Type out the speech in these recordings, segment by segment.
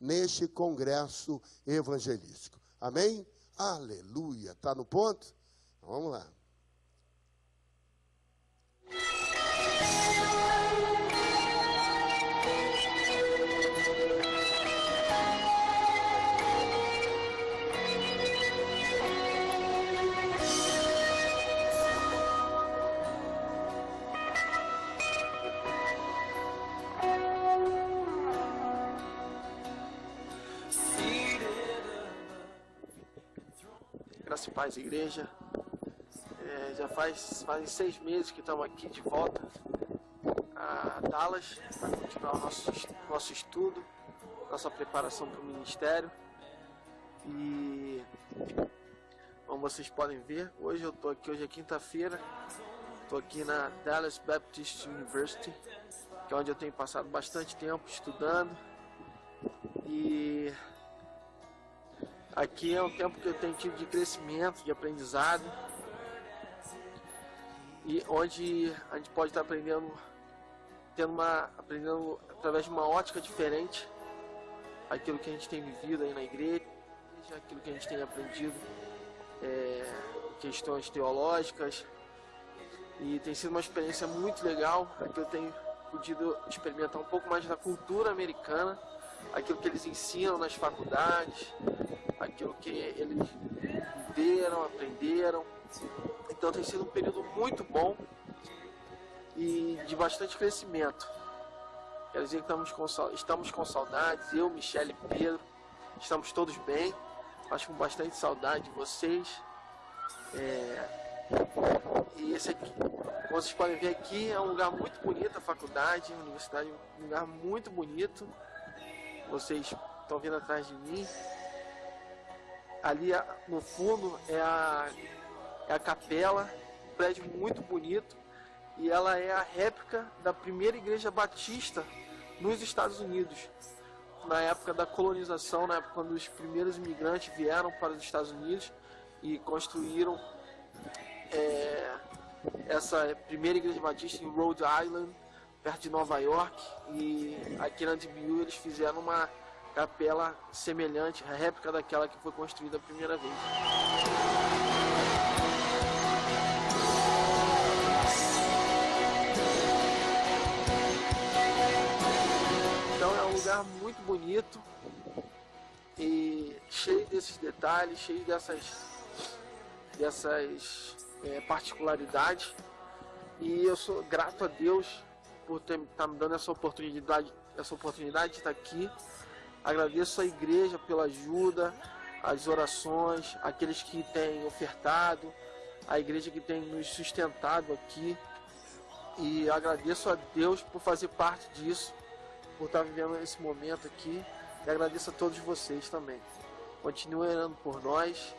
neste congresso evangelístico. Amém? Aleluia. Está no ponto? Vamos lá. Graça e paz, igreja. Já faz 6 meses que estamos aqui de volta a Dallas para continuar o nosso estudo, nossa preparação para o ministério. E como vocês podem ver, hoje eu estou aqui, hoje é quinta-feira, estou aqui na Dallas Baptist University, que é onde eu tenho passado bastante tempo estudando. E aqui é um tempo que eu tenho tido de crescimento, de aprendizado, e onde a gente pode estar aprendendo através de uma ótica diferente aquilo que a gente tem vivido aí na igreja, aquilo que a gente tem aprendido, questões teológicas, e tem sido uma experiência muito legal. Aqui eu tenho podido experimentar um pouco mais da cultura americana, aquilo que eles ensinam nas faculdades, aquilo que eles viveram, aprenderam. Então tem sido um período muito bom e de bastante crescimento. Quero dizer que estamos com saudades, eu, Michele e Pedro, estamos todos bem, acho com bastante saudade de vocês. E esse aqui, como vocês podem ver aqui, é um lugar muito bonito, a faculdade, a universidade, um lugar muito bonito. Vocês estão vendo atrás de mim. Ali no fundo é a capela, um prédio muito bonito, e ela é a réplica da primeira igreja batista nos Estados Unidos. Na época da colonização, na época quando os primeiros imigrantes vieram para os Estados Unidos e construíram essa primeira igreja batista em Rhode Island, perto de Nova York, e aqui na DBU eles fizeram uma capela semelhante, a réplica daquela que foi construída a primeira vez. Então é um lugar muito bonito e cheio desses detalhes, cheio dessas particularidades, e eu sou grato a Deus por estar me dando essa oportunidade de estar aqui. Agradeço a igreja pela ajuda, as orações, aqueles que têm ofertado, a igreja que tem nos sustentado aqui, e agradeço a Deus por fazer parte disso, por estar vivendo esse momento aqui, e agradeço a todos vocês também. Continuem orando por nós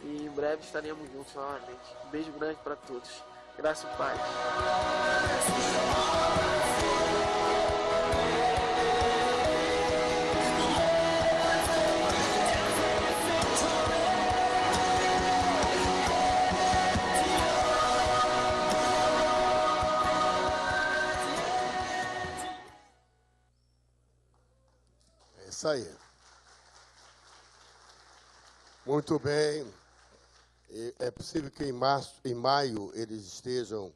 e em breve estaremos juntos novamente. Um beijo grande para todos. Graça e paz. É isso aí. Muito bem. É possível que em maio eles estejam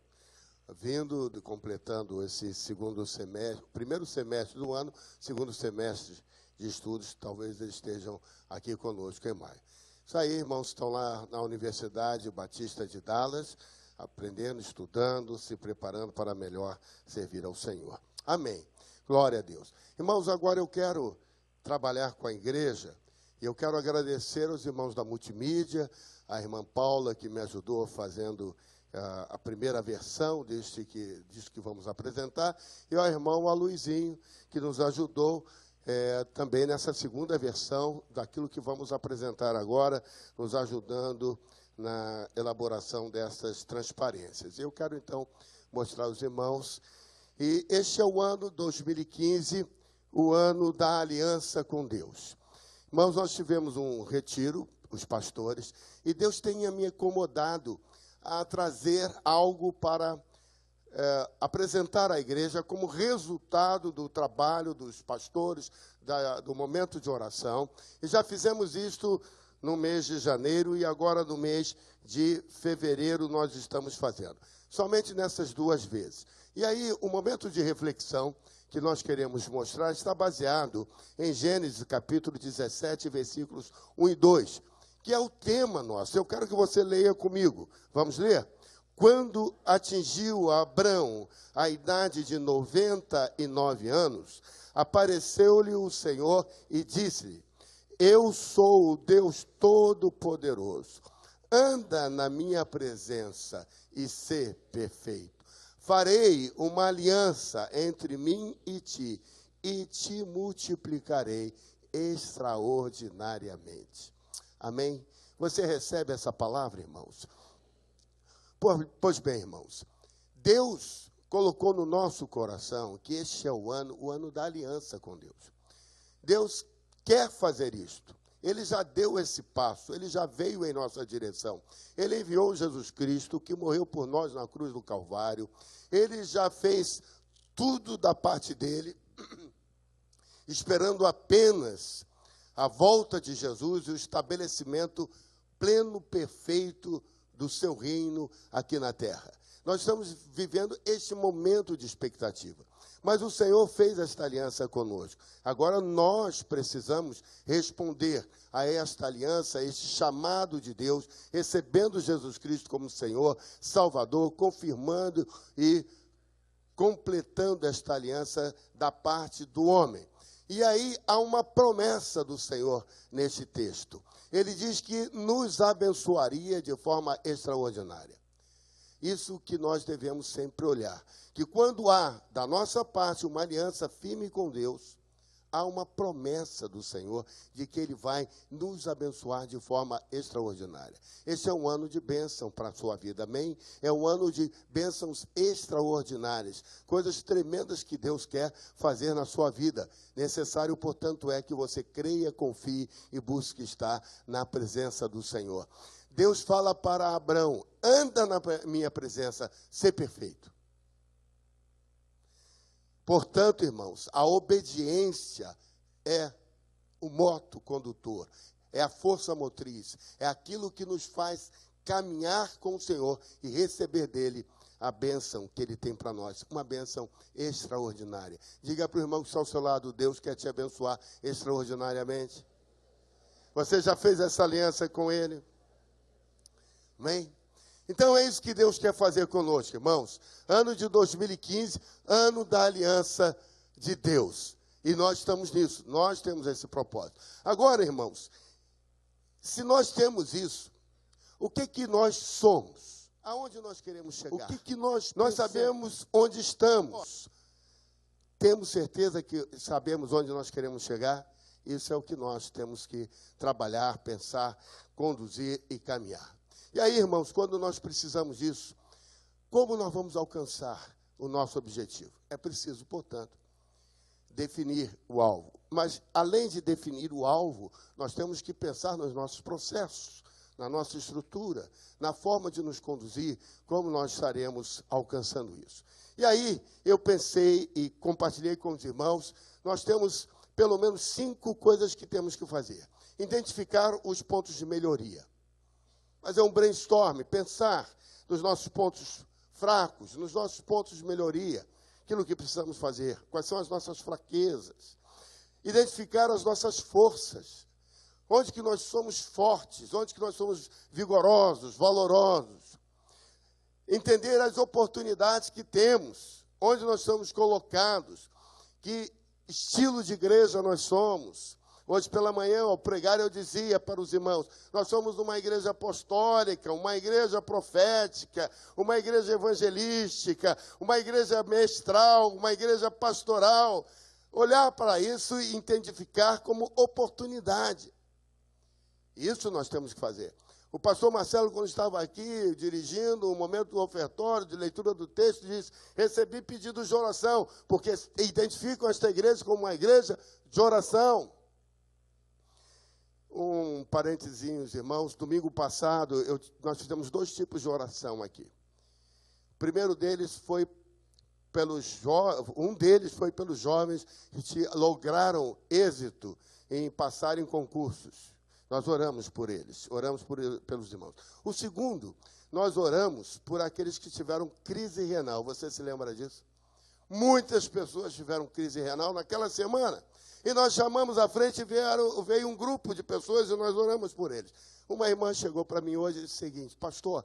vindo, completando esse segundo semestre, primeiro semestre do ano, segundo semestre de estudos, talvez eles estejam aqui conosco em maio. Isso aí, irmãos, estão lá na Universidade Batista de Dallas, aprendendo, estudando, se preparando para melhor servir ao Senhor. Amém. Glória a Deus. Irmãos, agora eu quero trabalhar com a igreja, e eu quero agradecer aos irmãos da multimídia, a irmã Paula, que me ajudou fazendo a primeira versão disso que vamos apresentar, e ao irmão Aloizinho, que nos ajudou também nessa segunda versão daquilo que vamos apresentar agora, nos ajudando na elaboração dessas transparências. Eu quero, então, mostrar aos irmãos, e este é o ano 2015, o ano da aliança com Deus. Irmãos, nós tivemos um retiro, os pastores, e Deus tem me acomodado a trazer algo para apresentar à igreja como resultado do trabalho dos pastores, do momento de oração. E já fizemos isto no mês de janeiro e agora no mês de fevereiro nós estamos fazendo. Somente nessas duas vezes. E aí o momento de reflexão que nós queremos mostrar está baseado em Gênesis capítulo 17, versículos 1 e 2, que é o tema nosso. Eu quero que você leia comigo. Vamos ler? Quando atingiu Abrão a idade de 99 anos, apareceu-lhe o Senhor e disse-lhe: Eu sou o Deus Todo-Poderoso. Anda na minha presença e sê perfeito. Farei uma aliança entre mim e te multiplicarei extraordinariamente. Amém? Você recebe essa palavra, irmãos? Pois bem, irmãos, Deus colocou no nosso coração que este é o ano da aliança com Deus. Deus quer fazer isto. Ele já deu esse passo, ele já veio em nossa direção. Ele enviou Jesus Cristo, que morreu por nós na cruz do Calvário. Ele já fez tudo da parte dele, esperando apenas a volta de Jesus e o estabelecimento pleno, perfeito do seu reino aqui na terra. Nós estamos vivendo este momento de expectativa. Mas o Senhor fez esta aliança conosco. Agora nós precisamos responder a esta aliança, a este chamado de Deus, recebendo Jesus Cristo como Senhor, Salvador, confirmando e completando esta aliança da parte do homem. E aí há uma promessa do Senhor neste texto. Ele diz que nos abençoaria de forma extraordinária. Isso que nós devemos sempre olhar. Que quando há, da nossa parte, uma aliança firme com Deus, há uma promessa do Senhor de que Ele vai nos abençoar de forma extraordinária. Esse é um ano de bênção para a sua vida, amém? É um ano de bênçãos extraordinárias, coisas tremendas que Deus quer fazer na sua vida. Necessário, portanto, é que você creia, confie e busque estar na presença do Senhor. Deus fala para Abrão: anda na minha presença, ser perfeito. Portanto, irmãos, a obediência é o moto condutor, é a força motriz, é aquilo que nos faz caminhar com o Senhor e receber dele a bênção que ele tem para nós, uma bênção extraordinária. Diga para o irmão que está ao seu lado: Deus quer te abençoar extraordinariamente. Você já fez essa aliança com ele? Amém? Então é isso que Deus quer fazer conosco, irmãos. Ano de 2015, ano da aliança de Deus. E nós estamos nisso, nós temos esse propósito. Agora, irmãos, se nós temos isso, o que nós somos? Aonde nós queremos chegar? O que nós sabemos onde estamos. Temos certeza que sabemos onde nós queremos chegar? Isso é o que nós temos que trabalhar, pensar, conduzir e caminhar. E aí, irmãos, quando nós precisamos disso, como nós vamos alcançar o nosso objetivo? É preciso, portanto, definir o alvo. Mas, além de definir o alvo, nós temos que pensar nos nossos processos, na nossa estrutura, na forma de nos conduzir, como nós estaremos alcançando isso. E aí, eu pensei e compartilhei com os irmãos, nós temos pelo menos 5 coisas que temos que fazer. Identificar os pontos de melhoria. Mas é um brainstorm, pensar nos nossos pontos fracos, nos nossos pontos de melhoria, aquilo que precisamos fazer, quais são as nossas fraquezas, identificar as nossas forças, onde que nós somos fortes, onde que nós somos vigorosos, valorosos, entender as oportunidades que temos, onde nós somos colocados, que estilo de igreja nós somos. Hoje pela manhã, ao pregar, eu dizia para os irmãos: nós somos uma igreja apostólica, uma igreja profética, uma igreja evangelística, uma igreja mestral, uma igreja pastoral. Olhar para isso e identificar como oportunidade. Isso nós temos que fazer. O pastor Marcelo, quando estava aqui dirigindo o momento do ofertório, de leitura do texto, disse: recebi pedidos de oração, porque identificam esta igreja como uma igreja de oração. Um parentezinhos, irmãos, domingo passado nós fizemos 2 tipos de oração aqui. O primeiro deles foi um deles foi pelos jovens que lograram êxito em passar em concursos. Nós oramos por eles, pelos irmãos. O segundo, nós oramos por aqueles que tiveram crise renal. Você se lembra disso? Muitas pessoas tiveram crise renal naquela semana. E nós chamamos à frente e veio um grupo de pessoas e nós oramos por eles. Uma irmã chegou para mim hoje e disse o seguinte: pastor,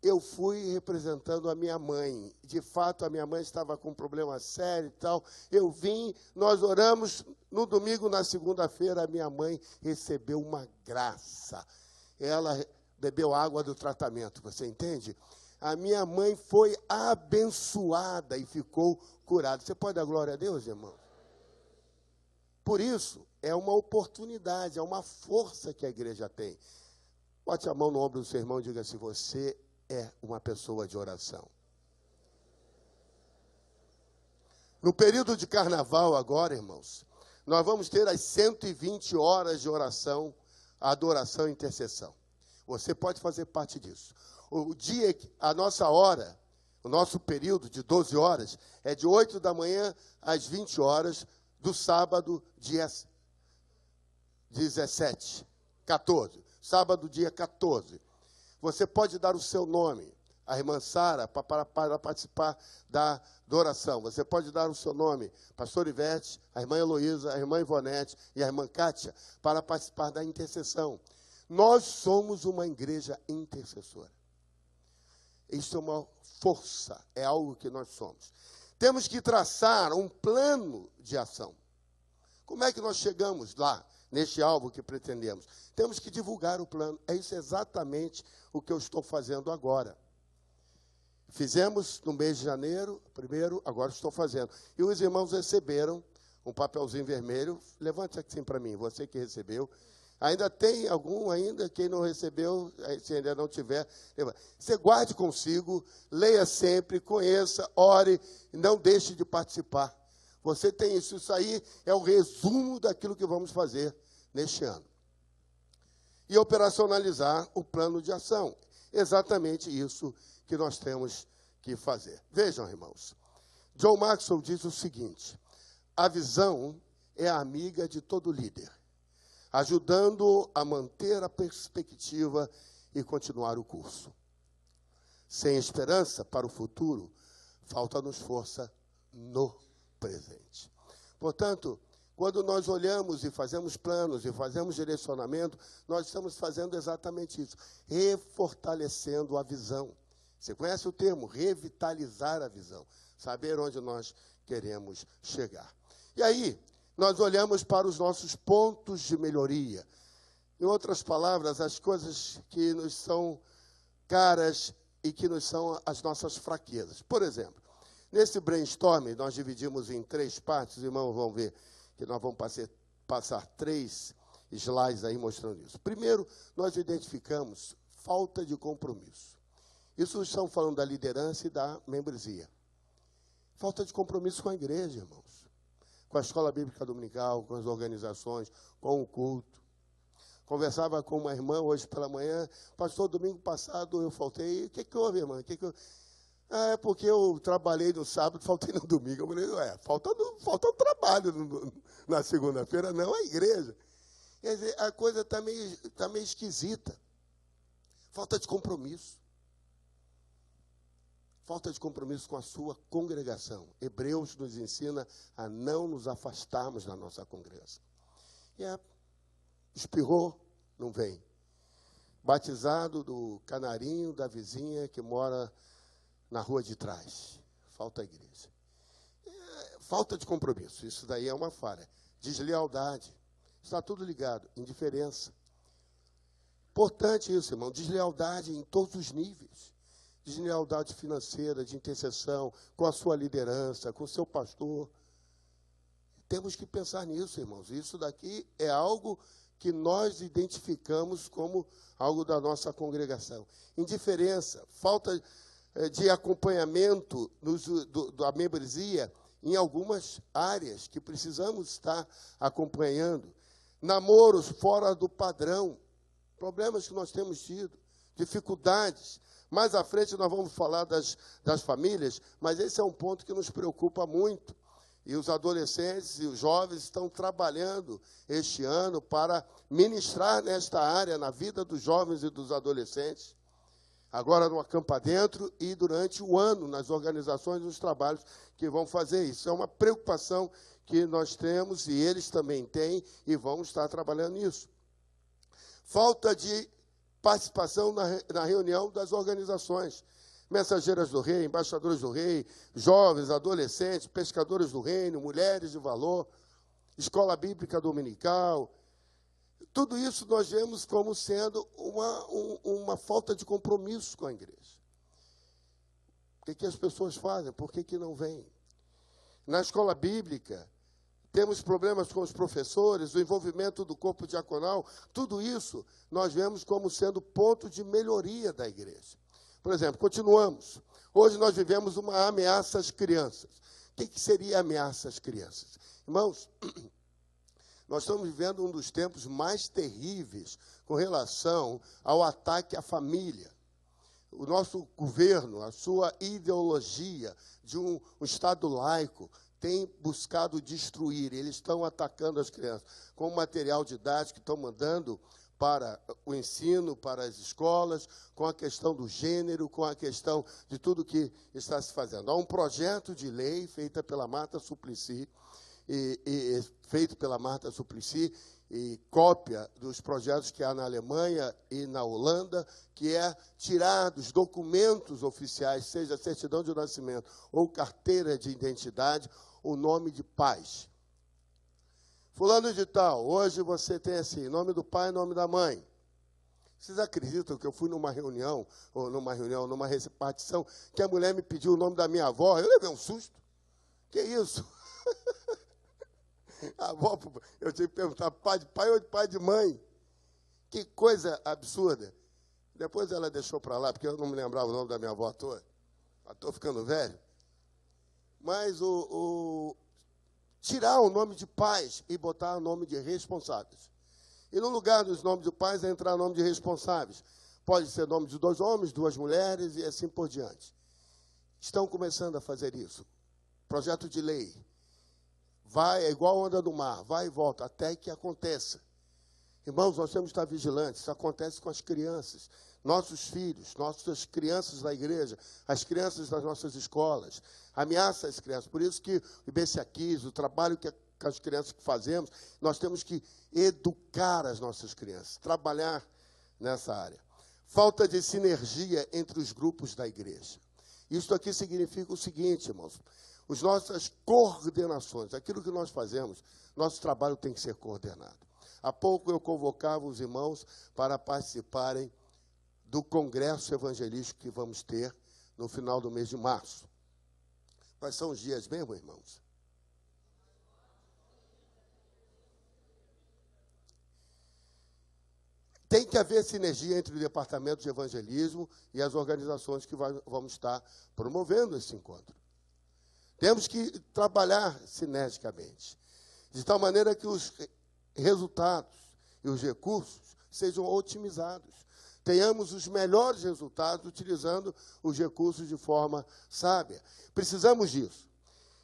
eu fui representando a minha mãe. De fato, a minha mãe estava com um problema sério e tal. Eu vim, nós oramos. No domingo, na segunda-feira, a minha mãe recebeu uma graça. Ela bebeu água do tratamento, você entende? A minha mãe foi abençoada e ficou curada. Você pode dar glória a Deus, irmão? Por isso, é uma oportunidade, é uma força que a igreja tem. Bote a mão no ombro do seu irmão e diga assim: você é uma pessoa de oração. No período de carnaval agora, irmãos, nós vamos ter as 120 horas de oração, adoração e intercessão. Você pode fazer parte disso. O dia, a nossa hora, o nosso período de 12 horas, é de 8 da manhã às 20 horas, do sábado, dia 14. Sábado, dia 14. Você pode dar o seu nome, a irmã Sara, para participar da oração. Você pode dar o seu nome, pastor Ivete, a irmã Heloísa, a irmã Ivonete e a irmã Kátia, para participar da intercessão. Nós somos uma igreja intercessora. Isso é uma força, é algo que nós somos. Temos que traçar um plano de ação. Como é que nós chegamos lá, neste alvo que pretendemos? Temos que divulgar o plano. É isso exatamente o que eu estou fazendo agora. Fizemos no mês de janeiro, primeiro, agora estou fazendo. E os irmãos receberam um papelzinho vermelho. Levante assim para mim, você que recebeu. Ainda tem algum, quem não recebeu, se ainda não tiver, você guarde consigo, leia sempre, conheça, ore, e não deixe de participar. Você tem isso, isso aí é o resumo daquilo que vamos fazer neste ano. E operacionalizar o plano de ação. Exatamente isso que nós temos que fazer. Vejam, irmãos, John Maxwell diz o seguinte: a visão é a amiga de todo líder, ajudando a manter a perspectiva e continuar o curso. Sem esperança para o futuro, falta-nos força no presente. Portanto, quando nós olhamos e fazemos planos e fazemos direcionamento, nós estamos fazendo exatamente isso, refortalecendo a visão. Você conhece o termo? Revitalizar a visão, saber onde nós queremos chegar. E aí, nós olhamos para os nossos pontos de melhoria. Em outras palavras, as coisas que nos são caras e que nos são as nossas fraquezas. Por exemplo, nesse brainstorming, nós dividimos em 3 partes, os irmãos vão ver que nós vamos passar 3 slides aí mostrando isso. Primeiro, nós identificamos falta de compromisso. Isso estamos falando da liderança e da membresia. Falta de compromisso com a igreja, irmãos. Com a escola bíblica dominical, com as organizações, com o culto. Conversava com uma irmã hoje pela manhã: pastor, domingo passado eu faltei. O que houve, irmã? É porque eu trabalhei no sábado, faltei no domingo. Eu falei: falta trabalho na segunda-feira, não a igreja. Quer dizer, a coisa está meio esquisita. Falta de compromisso. Falta de compromisso com a sua congregação. Hebreus nos ensina a não nos afastarmos da nossa congregação. Espirrou, não vem. Batizado do canarinho da vizinha que mora na rua de trás. Falta a igreja. Falta de compromisso. Isso daí é uma falha. Deslealdade. Está tudo ligado. Indiferença. Importante isso, irmão. Deslealdade em todos os níveis. Deslealdade financeira, de intercessão, com a sua liderança, com o seu pastor. Temos que pensar nisso, irmãos. Isso daqui é algo que nós identificamos como algo da nossa congregação. Indiferença, falta de acompanhamento da membresia em algumas áreas que precisamos estar acompanhando. Namoros fora do padrão, problemas que nós temos tido, dificuldades. Mais à frente nós vamos falar das famílias, mas esse é um ponto que nos preocupa muito. E os adolescentes e os jovens estão trabalhando este ano para ministrar nesta área, na vida dos jovens e dos adolescentes, agora no Acampa Dentro e durante o ano, nas organizações e nos trabalhos que vão fazer isso. É uma preocupação que nós temos e eles também têm e vão estar trabalhando nisso. Falta de participação na reunião das organizações. Mensageiras do Rei, Embaixadores do Rei, jovens, adolescentes, pescadores do reino, mulheres de valor, escola bíblica dominical. Tudo isso nós vemos como sendo uma falta de compromisso com a igreja. O que as pessoas fazem? Por que não vêm? Na escola bíblica, temos problemas com os professores, o envolvimento do corpo diaconal. Tudo isso nós vemos como sendo ponto de melhoria da igreja. Por exemplo, continuamos. Hoje nós vivemos uma ameaça às crianças. O que seria ameaça às crianças? Irmãos, nós estamos vivendo um dos tempos mais terríveis com relação ao ataque à família. O nosso governo, a sua ideologia de um Estado laico, tem buscado destruir. Eles estão atacando as crianças com material didático, estão mandando para o ensino, para as escolas, com a questão do gênero, com a questão de tudo que está se fazendo. Há um projeto de lei feito pela Marta Suplicy, e cópia dos projetos que há na Alemanha e na Holanda, que é tirar dos documentos oficiais, seja certidão de nascimento ou carteira de identidade, o nome de pais. Fulano de tal, hoje você tem assim, nome do pai e nome da mãe. Vocês acreditam que eu fui numa reunião, numa repartição, que a mulher me pediu o nome da minha avó? Eu levei um susto. Que isso? A avó, eu tinha que perguntar pai de pai ou de pai de mãe. Que coisa absurda. Depois ela deixou para lá, porque eu não me lembrava o nome da minha avó à toa. Estou ficando velho. Mas tirar o nome de pais e botar o nome de responsáveis. E no lugar dos nomes de pais, entrar o nome de responsáveis. Pode ser nome de 2 homens, 2 mulheres e assim por diante. Estão começando a fazer isso. Projeto de lei. É igual onda do mar, vai e volta, até que aconteça. Irmãos, nós temos que estar vigilantes. Isso acontece com as crianças. Nossos filhos, nossas crianças da igreja, as crianças das nossas escolas, ameaça as crianças. Por isso que o IBCAQUIS, o trabalho que as crianças que fazemos, nós temos que educar as nossas crianças, trabalhar nessa área. Falta de sinergia entre os grupos da igreja. Isso aqui significa o seguinte, irmãos, as nossas coordenações, aquilo que nós fazemos, nosso trabalho tem que ser coordenado. Há pouco eu convocava os irmãos para participarem do congresso evangelístico que vamos ter no final do mês de março. Quais são os dias mesmo, irmãos? Tem que haver sinergia entre o departamento de evangelismo e as organizações que vamos estar promovendo esse encontro. Temos que trabalhar sinergicamente, de tal maneira que os resultados e os recursos sejam otimizados. Tenhamos os melhores resultados utilizando os recursos de forma sábia. Precisamos disso.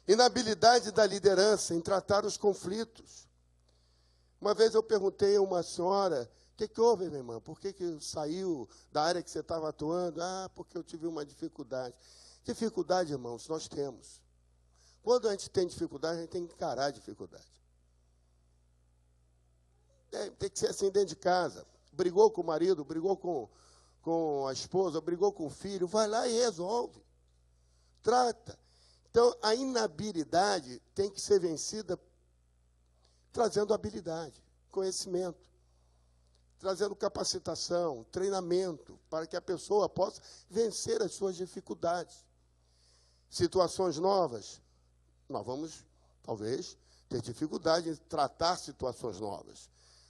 Inabilidade da liderança em tratar os conflitos. Uma vez eu perguntei a uma senhora, o que houve, minha irmã? Por que saiu da área que você estava atuando? Porque eu tive uma dificuldade. Dificuldade, irmãos, nós temos. Quando a gente tem dificuldade, a gente tem que encarar a dificuldade. Tem que ser assim dentro de casa. Brigou com o marido, brigou com a esposa, brigou com o filho, vai lá e resolve. Trata. Então, a inabilidade tem que ser vencida trazendo habilidade, conhecimento, trazendo capacitação, treinamento, para que a pessoa possa vencer as suas dificuldades. Situações novas, nós vamos, talvez, ter dificuldade em tratar situações novas.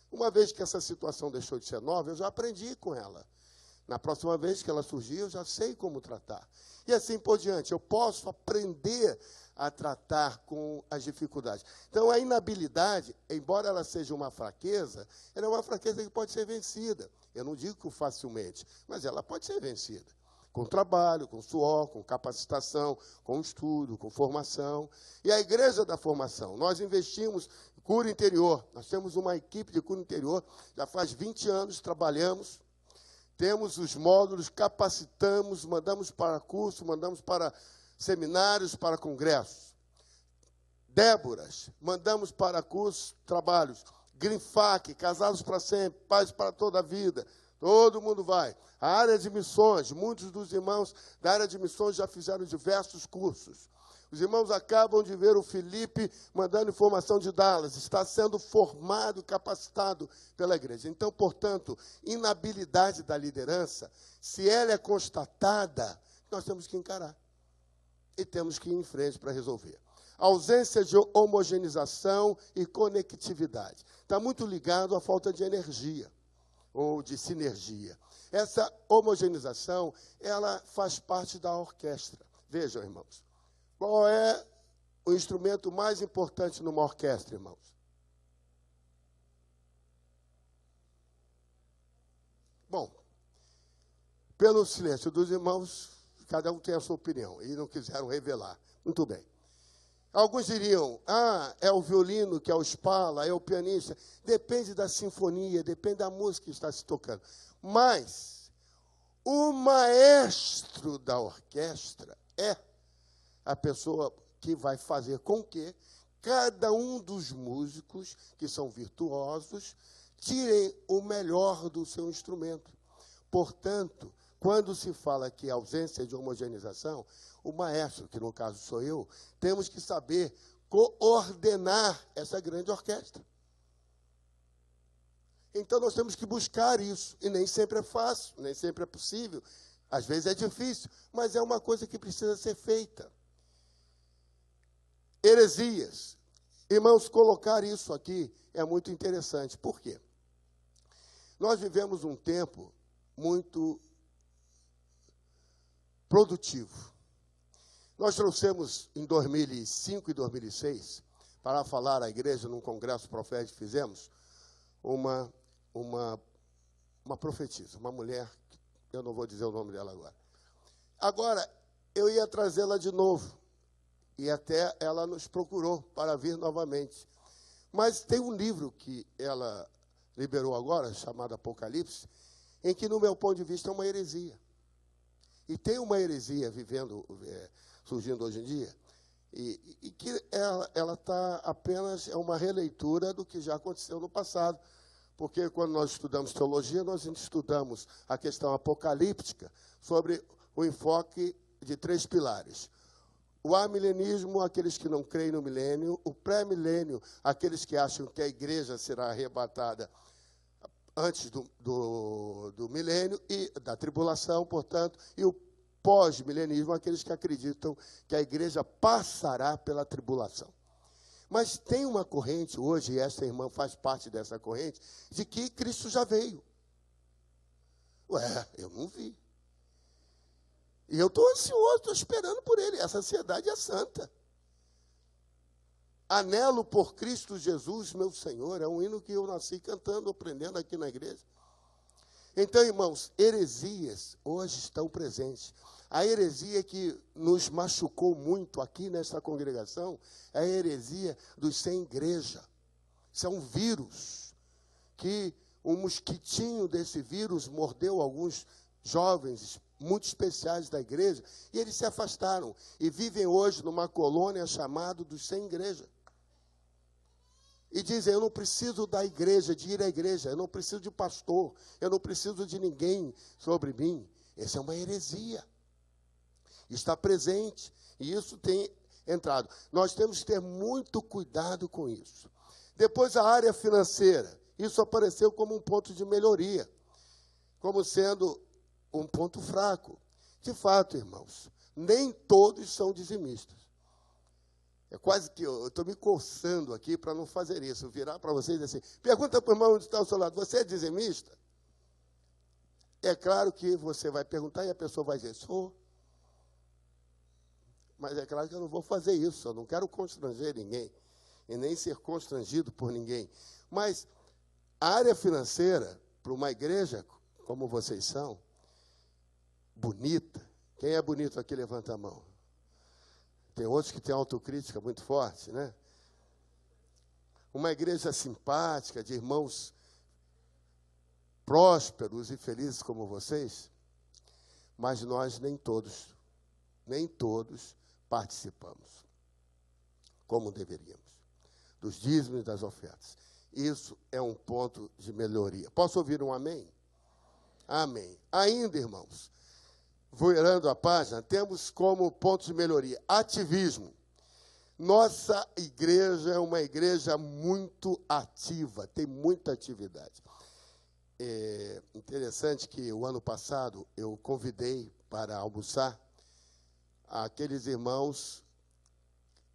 Uma vez que essa situação deixou de ser nova, eu já aprendi com ela. Na próxima vez que ela surgir, eu já sei como tratar. E assim por diante, eu posso aprender a tratar com as dificuldades. Então, a inabilidade, embora ela seja uma fraqueza, ela é uma fraqueza que pode ser vencida. Eu não digo facilmente, mas ela pode ser vencida. Com trabalho, com suor, com capacitação, com estudo, com formação. E a Igreja da Formação, nós investimos em cura interior. Nós temos uma equipe de cura interior, já faz 20 anos trabalhamos. Temos os módulos, capacitamos, mandamos para curso, mandamos para seminários, para congressos. Déboras, mandamos para cursos, trabalhos. Grinfac, casados para sempre, paz para toda a vida. Todo mundo vai. A área de missões, muitos dos irmãos da área de missões já fizeram diversos cursos. Os irmãos acabam de ver o Felipe mandando informação de Dallas. Está sendo formado, capacitado pela igreja. Então, portanto, inabilidade da liderança, se ela é constatada, nós temos que encarar. E temos que ir em frente para resolver. Ausência de homogeneização e conectividade. Está muito ligado à falta de energia ou de sinergia. Essa homogeneização, ela faz parte da orquestra. Vejam, irmãos, qual é o instrumento mais importante numa orquestra, irmãos? Bom, pelo silêncio dos irmãos, cada um tem a sua opinião, e não quiseram revelar. Muito bem. Alguns diriam, é o violino, que é o espala, é o pianista. Depende da sinfonia, depende da música que está se tocando. Mas o maestro da orquestra é a pessoa que vai fazer com que cada um dos músicos, que são virtuosos, tirem o melhor do seu instrumento. Portanto, quando se fala que ausência de homogeneização, o maestro, que no caso sou eu, temos que saber coordenar essa grande orquestra. Então, nós temos que buscar isso, e nem sempre é fácil, nem sempre é possível. Às vezes é difícil, mas é uma coisa que precisa ser feita. Heresias. Irmãos, colocar isso aqui é muito interessante. Por quê? Nós vivemos um tempo muito produtivo. Nós trouxemos em 2005 e 2006, para falar à igreja, num congresso profético que fizemos, uma profetisa, uma mulher, eu não vou dizer o nome dela agora. Agora, eu ia trazê-la de novo, e até ela nos procurou para vir novamente. Mas tem um livro que ela liberou agora, chamado Apocalipse, em que, no meu ponto de vista, é uma heresia. E tem uma heresia surgindo hoje em dia, e que ela está apenas, é uma releitura do que já aconteceu no passado. Porque quando nós estudamos teologia, nós estudamos a questão apocalíptica sobre o enfoque de 3 pilares. O amilenismo, aqueles que não creem no milênio. O pré-milênio, aqueles que acham que a igreja será arrebatada antes do milênio e da tribulação, portanto. E o pós-milenismo, aqueles que acreditam que a igreja passará pela tribulação. Mas tem uma corrente hoje, e essa irmã faz parte dessa corrente, de que Cristo já veio. Eu não vi. E eu estou ansioso, estou esperando por ele. Essa ansiedade é santa. Anelo por Cristo Jesus, meu Senhor. É um hino que eu nasci cantando, aprendendo aqui na igreja. Então, irmãos, heresias hoje estão presentes. A heresia que nos machucou muito aqui nessa congregação é a heresia dos sem igreja. Isso é um vírus, que um mosquitinho desse vírus mordeu alguns jovens muito especiais da igreja, e eles se afastaram, e vivem hoje numa colônia chamada dos sem igreja. E dizem, eu não preciso da igreja, de ir à igreja, eu não preciso de pastor, eu não preciso de ninguém sobre mim. Essa é uma heresia. Está presente, e isso tem entrado. Nós temos que ter muito cuidado com isso. Depois, a área financeira. Isso apareceu como um ponto de melhoria, como sendo um ponto fraco. De fato, irmãos, nem todos são dizimistas. É quase que eu estou me coçando aqui para não fazer isso, virar para vocês assim, pergunta para o irmão onde está ao seu lado, você é dizimista? É claro que você vai perguntar e a pessoa vai dizer, sou. Mas é claro que eu não vou fazer isso, eu não quero constranger ninguém, e nem ser constrangido por ninguém. Mas a área financeira, para uma igreja, como vocês são, bonita. Quem é bonito aqui, levanta a mão. Tem outros que têm autocrítica muito forte, né? Uma igreja simpática, de irmãos prósperos e felizes como vocês, mas nós nem todos participamos, como deveríamos, dos dízimos e das ofertas. Isso é um ponto de melhoria. Posso ouvir um amém? Amém. Ainda, irmãos, virando a página, temos como ponto de melhoria ativismo. Nossa igreja é uma igreja muito ativa, tem muita atividade. É interessante que o ano passado eu convidei para almoçar aqueles irmãos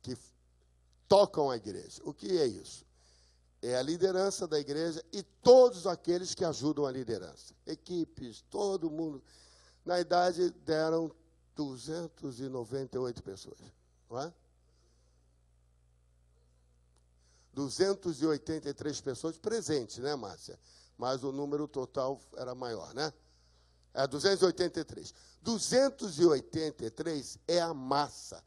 que tocam a igreja. O que é isso? É a liderança da igreja e todos aqueles que ajudam a liderança. Equipes, todo mundo. Na idade deram 298 pessoas, não é? 283 pessoas presentes, né, Márcia? Mas o número total era maior, né? É 283. 283 é a massa,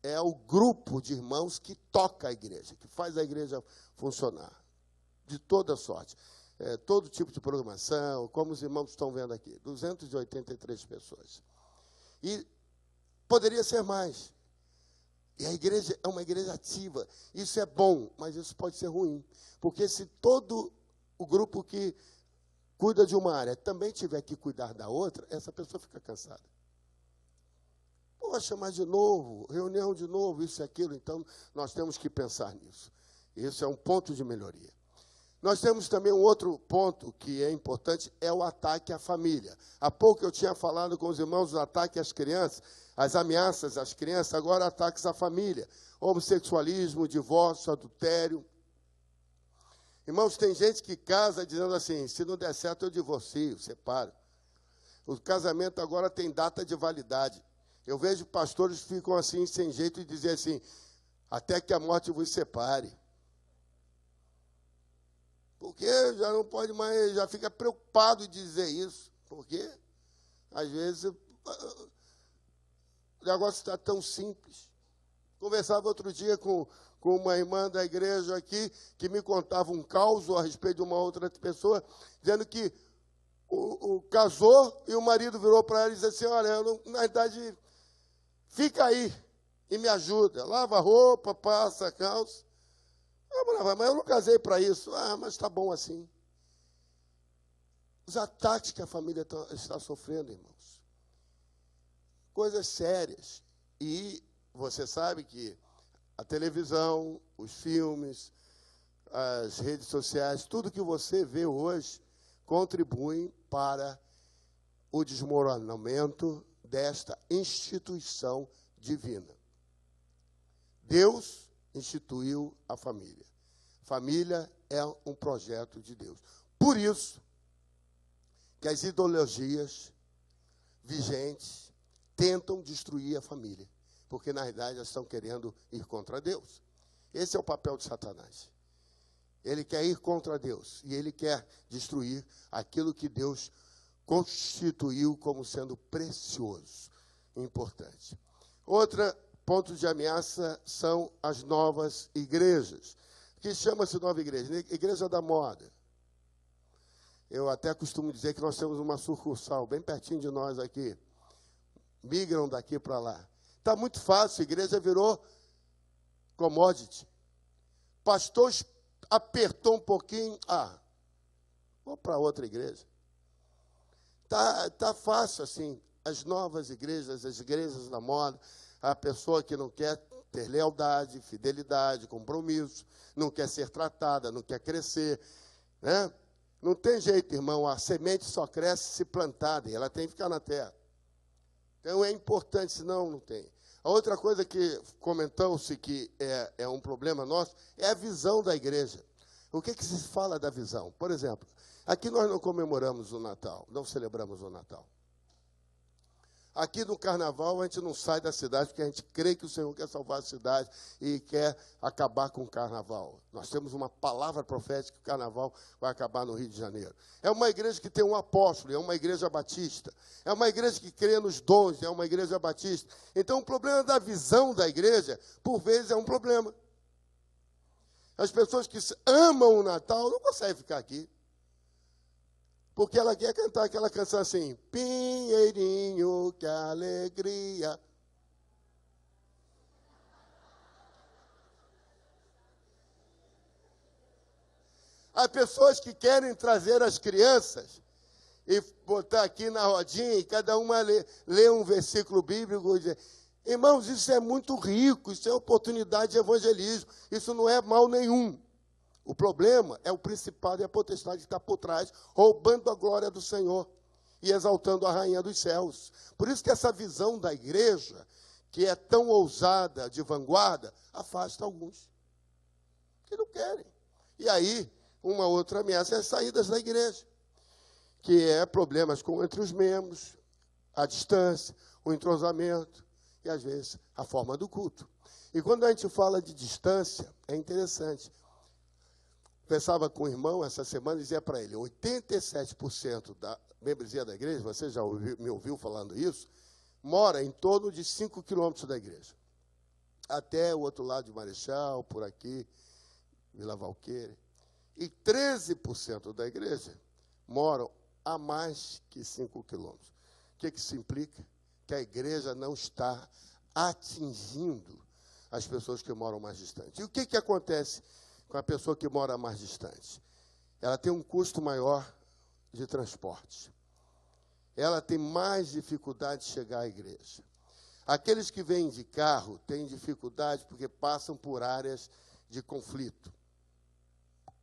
é o grupo de irmãos que toca a igreja, que faz a igreja funcionar, de toda sorte. Todo tipo de programação, como os irmãos estão vendo aqui. 283 pessoas. E poderia ser mais. E a igreja é uma igreja ativa. Isso é bom, mas isso pode ser ruim. Porque se todo o grupo que cuida de uma área também tiver que cuidar da outra, essa pessoa fica cansada. Poxa, mas de novo, reunião de novo, isso e aquilo. Então, nós temos que pensar nisso. Isso é um ponto de melhoria. Nós temos também um outro ponto que é importante, é o ataque à família. Há pouco eu tinha falado com os irmãos do ataque às crianças, as ameaças às crianças, agora ataques à família. Homossexualismo, divórcio, adultério. Irmãos, tem gente que casa dizendo assim, se não der certo eu divorcio, separo. O casamento agora tem data de validade. Eu vejo pastores que ficam assim, sem jeito, e dizem assim, até que a morte vos separe. Porque já não pode mais, já fica preocupado em dizer isso. Porque, às vezes, o negócio está tão simples. Conversava outro dia com uma irmã da igreja aqui, que me contava um caos a respeito de uma outra pessoa, dizendo que o casou e o marido virou para ela e disse assim, olha, na verdade, fica aí e me ajuda. Lava a roupa, passa a calça. Mas eu não casei para isso. Mas está bom assim. Os ataques que a família está sofrendo, irmãos. Coisas sérias. E você sabe que a televisão, os filmes, as redes sociais, tudo que você vê hoje contribuem para o desmoronamento desta instituição divina. Deus instituiu a família. Família é um projeto de Deus. Por isso que as ideologias vigentes tentam destruir a família, porque, na realidade, elas estão querendo ir contra Deus. Esse é o papel de Satanás. Ele quer ir contra Deus, e ele quer destruir aquilo que Deus constituiu como sendo precioso, importante. Outro ponto de ameaça são as novas igrejas. Que chama-se nova igreja? Igreja da moda. Eu até costumo dizer que nós temos uma sucursal bem pertinho de nós aqui. Migram daqui para lá. Está muito fácil, a igreja virou commodity. Pastor apertou um pouquinho, vou para outra igreja. Tá fácil assim, as novas igrejas, as igrejas da moda, a pessoa que não quer ter lealdade, fidelidade, compromisso, não quer ser tratada, não quer crescer, né? Não tem jeito, irmão, a semente só cresce se plantada, e ela tem que ficar na terra. Então é importante, senão não tem. A outra coisa que comentou-se que é um problema nosso é a visão da igreja. O que se fala da visão? Por exemplo, aqui nós não comemoramos o Natal, não celebramos o Natal. Aqui no carnaval, a gente não sai da cidade porque a gente crê que o Senhor quer salvar a cidade e quer acabar com o carnaval. Nós temos uma palavra profética que o carnaval vai acabar no Rio de Janeiro. É uma igreja que tem um apóstolo, é uma igreja batista. É uma igreja que crê nos dons, é uma igreja batista. Então, o problema da visão da igreja, por vezes, é um problema. As pessoas que amam o Natal não conseguem ficar aqui. Porque ela quer cantar aquela canção assim, Pinheirinho, que alegria. Há pessoas que querem trazer as crianças e botar aqui na rodinha e cada uma lê um versículo bíblico e dizer, irmãos, isso é muito rico, isso é oportunidade de evangelismo, isso não é mal nenhum. O problema é o principado e a potestade que está por trás, roubando a glória do Senhor e exaltando a rainha dos céus. Por isso que essa visão da igreja, que é tão ousada, de vanguarda, afasta alguns que não querem. E aí, uma outra ameaça é as saídas da igreja, que é problemas entre os membros, a distância, o entrosamento e, às vezes, a forma do culto. E quando a gente fala de distância, é interessante. Conversava com o irmão essa semana e dizia para ele, 87% da membresia da igreja, você já me ouviu falando isso, mora em torno de 5 quilômetros da igreja. Até o outro lado de Marechal, por aqui, Vila Valqueire. E 13% da igreja moram a mais que 5 quilômetros. O que isso implica? Que a igreja não está atingindo as pessoas que moram mais distantes. E o que acontece com a pessoa que mora mais distante? Ela tem um custo maior de transporte. Ela tem mais dificuldade de chegar à igreja. Aqueles que vêm de carro têm dificuldade porque passam por áreas de conflito.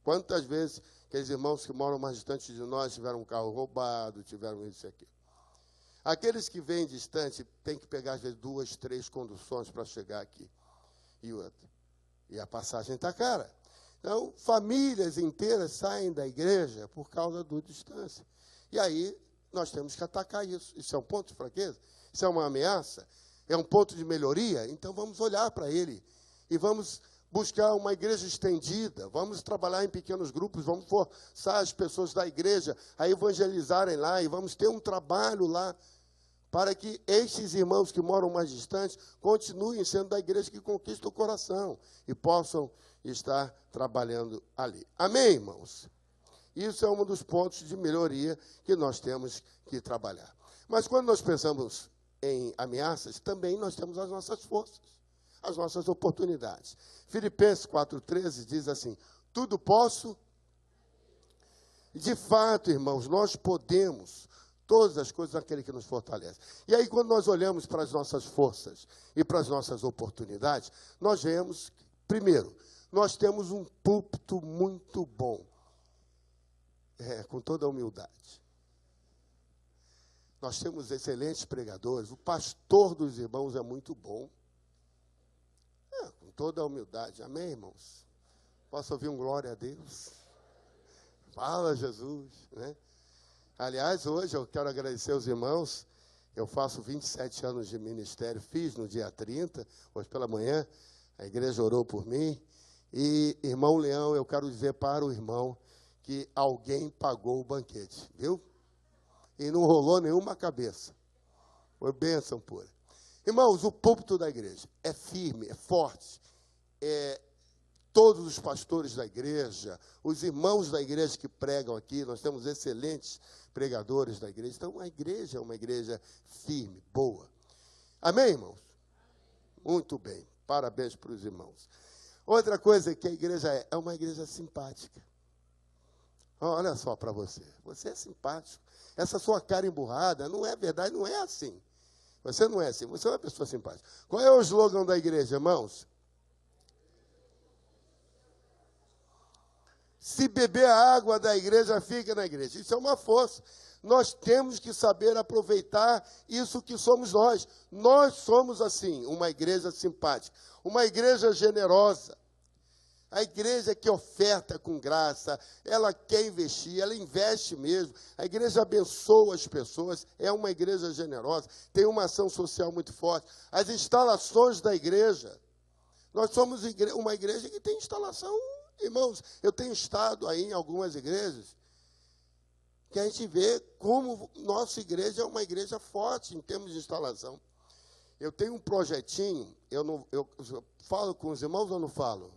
Quantas vezes aqueles irmãos que moram mais distante de nós tiveram um carro roubado, tiveram isso e aquilo. Aqueles que vêm distante têm que pegar, às vezes, 2, 3 conduções para chegar aqui. E a passagem está cara. Então, famílias inteiras saem da igreja por causa da distância. E aí, nós temos que atacar isso. Isso é um ponto de fraqueza? Isso é uma ameaça? É um ponto de melhoria? Então, vamos olhar para ele. E vamos buscar uma igreja estendida. Vamos trabalhar em pequenos grupos. Vamos forçar as pessoas da igreja a evangelizarem lá. E vamos ter um trabalho lá para que estes irmãos que moram mais distantes continuem sendo da igreja que conquista o coração e possam estar trabalhando ali. Amém, irmãos? Isso é um dos pontos de melhoria que nós temos que trabalhar. Mas quando nós pensamos em ameaças, também nós temos as nossas forças, as nossas oportunidades. Filipenses 4,13 diz assim, tudo posso. De fato, irmãos, nós podemos todas as coisas daquele que nos fortalece. E aí, quando nós olhamos para as nossas forças e para as nossas oportunidades, nós vemos, primeiro, nós temos um púlpito muito bom, com toda a humildade. Nós temos excelentes pregadores, o pastor dos irmãos é muito bom, com toda a humildade. Amém, irmãos? Posso ouvir um glória a Deus? Fala, Jesus, né? Aliás, hoje eu quero agradecer aos irmãos, eu faço 27 anos de ministério, fiz no dia 30, hoje pela manhã, a igreja orou por mim, e, irmão Leão, eu quero dizer para o irmão que alguém pagou o banquete, viu? E não rolou nenhuma cabeça. Foi bênção pura. Irmãos, o púlpito da igreja é firme, é forte. Todos os pastores da igreja, os irmãos da igreja que pregam aqui, nós temos excelentes pregadores da igreja. Então, a igreja é uma igreja firme, boa. Amém, irmãos? Muito bem. Parabéns para os irmãos. Outra coisa que a igreja é uma igreja simpática. Olha só para você. Você é simpático. Essa sua cara emburrada não é verdade, não é assim. Você não é assim, você é uma pessoa simpática. Qual é o slogan da igreja, irmãos? Se beber a água da igreja, fica na igreja. Isso é uma força. Nós temos que saber aproveitar isso que somos nós. Nós somos, assim, uma igreja simpática, uma igreja generosa. A igreja que oferta com graça, ela quer investir, ela investe mesmo. A igreja abençoa as pessoas, é uma igreja generosa, tem uma ação social muito forte. As instalações da igreja, nós somos uma igreja que tem instalação, irmãos. Eu tenho estado aí em algumas igrejas, que a gente vê como nossa igreja é uma igreja forte em termos de instalação. Eu tenho um projetinho, eu falo com os irmãos ou não falo?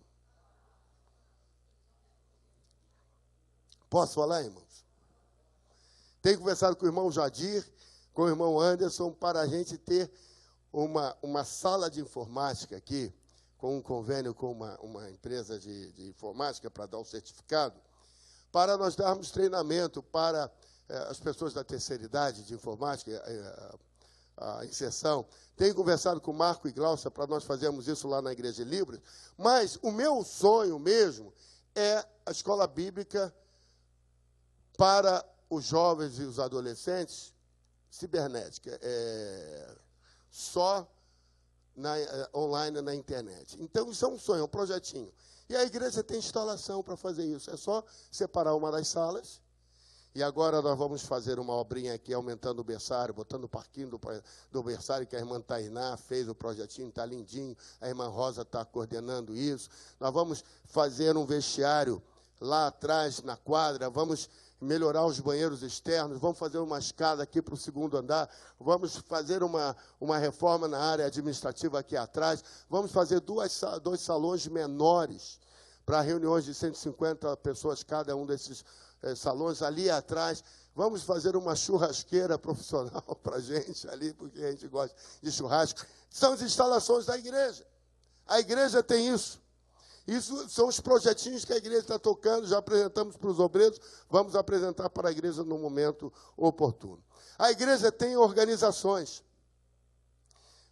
Posso falar, irmãos? Tenho conversado com o irmão Jadir, com o irmão Anderson, para a gente ter uma sala de informática aqui, com um convênio com uma empresa de informática para dar o certificado, para nós darmos treinamento para as pessoas da terceira idade de informática, a inserção. Tenho conversado com o Marco e Glaucia para nós fazermos isso lá na Igreja Livre, mas o meu sonho mesmo é a escola bíblica para os jovens e os adolescentes, cibernética, só online na internet. Então, isso é um sonho, é um projetinho. E a igreja tem instalação para fazer isso. É só separar uma das salas. E agora nós vamos fazer uma obrinha aqui, aumentando o berçário, botando o parquinho do berçário, que a irmã Tainá fez o projetinho, está lindinho. A irmã Rosa está coordenando isso. Nós vamos fazer um vestiário lá atrás, na quadra. Vamos melhorar os banheiros externos, vamos fazer uma escada aqui para o segundo andar, vamos fazer uma reforma na área administrativa aqui atrás, vamos fazer dois salões menores para reuniões de 150 pessoas cada um desses salões ali atrás, vamos fazer uma churrasqueira profissional para a gente ali, porque a gente gosta de churrasco. São as instalações da igreja. A igreja tem isso. Isso são os projetinhos que a igreja está tocando, já apresentamos para os obreiros, vamos apresentar para a igreja no momento oportuno. A igreja tem organizações.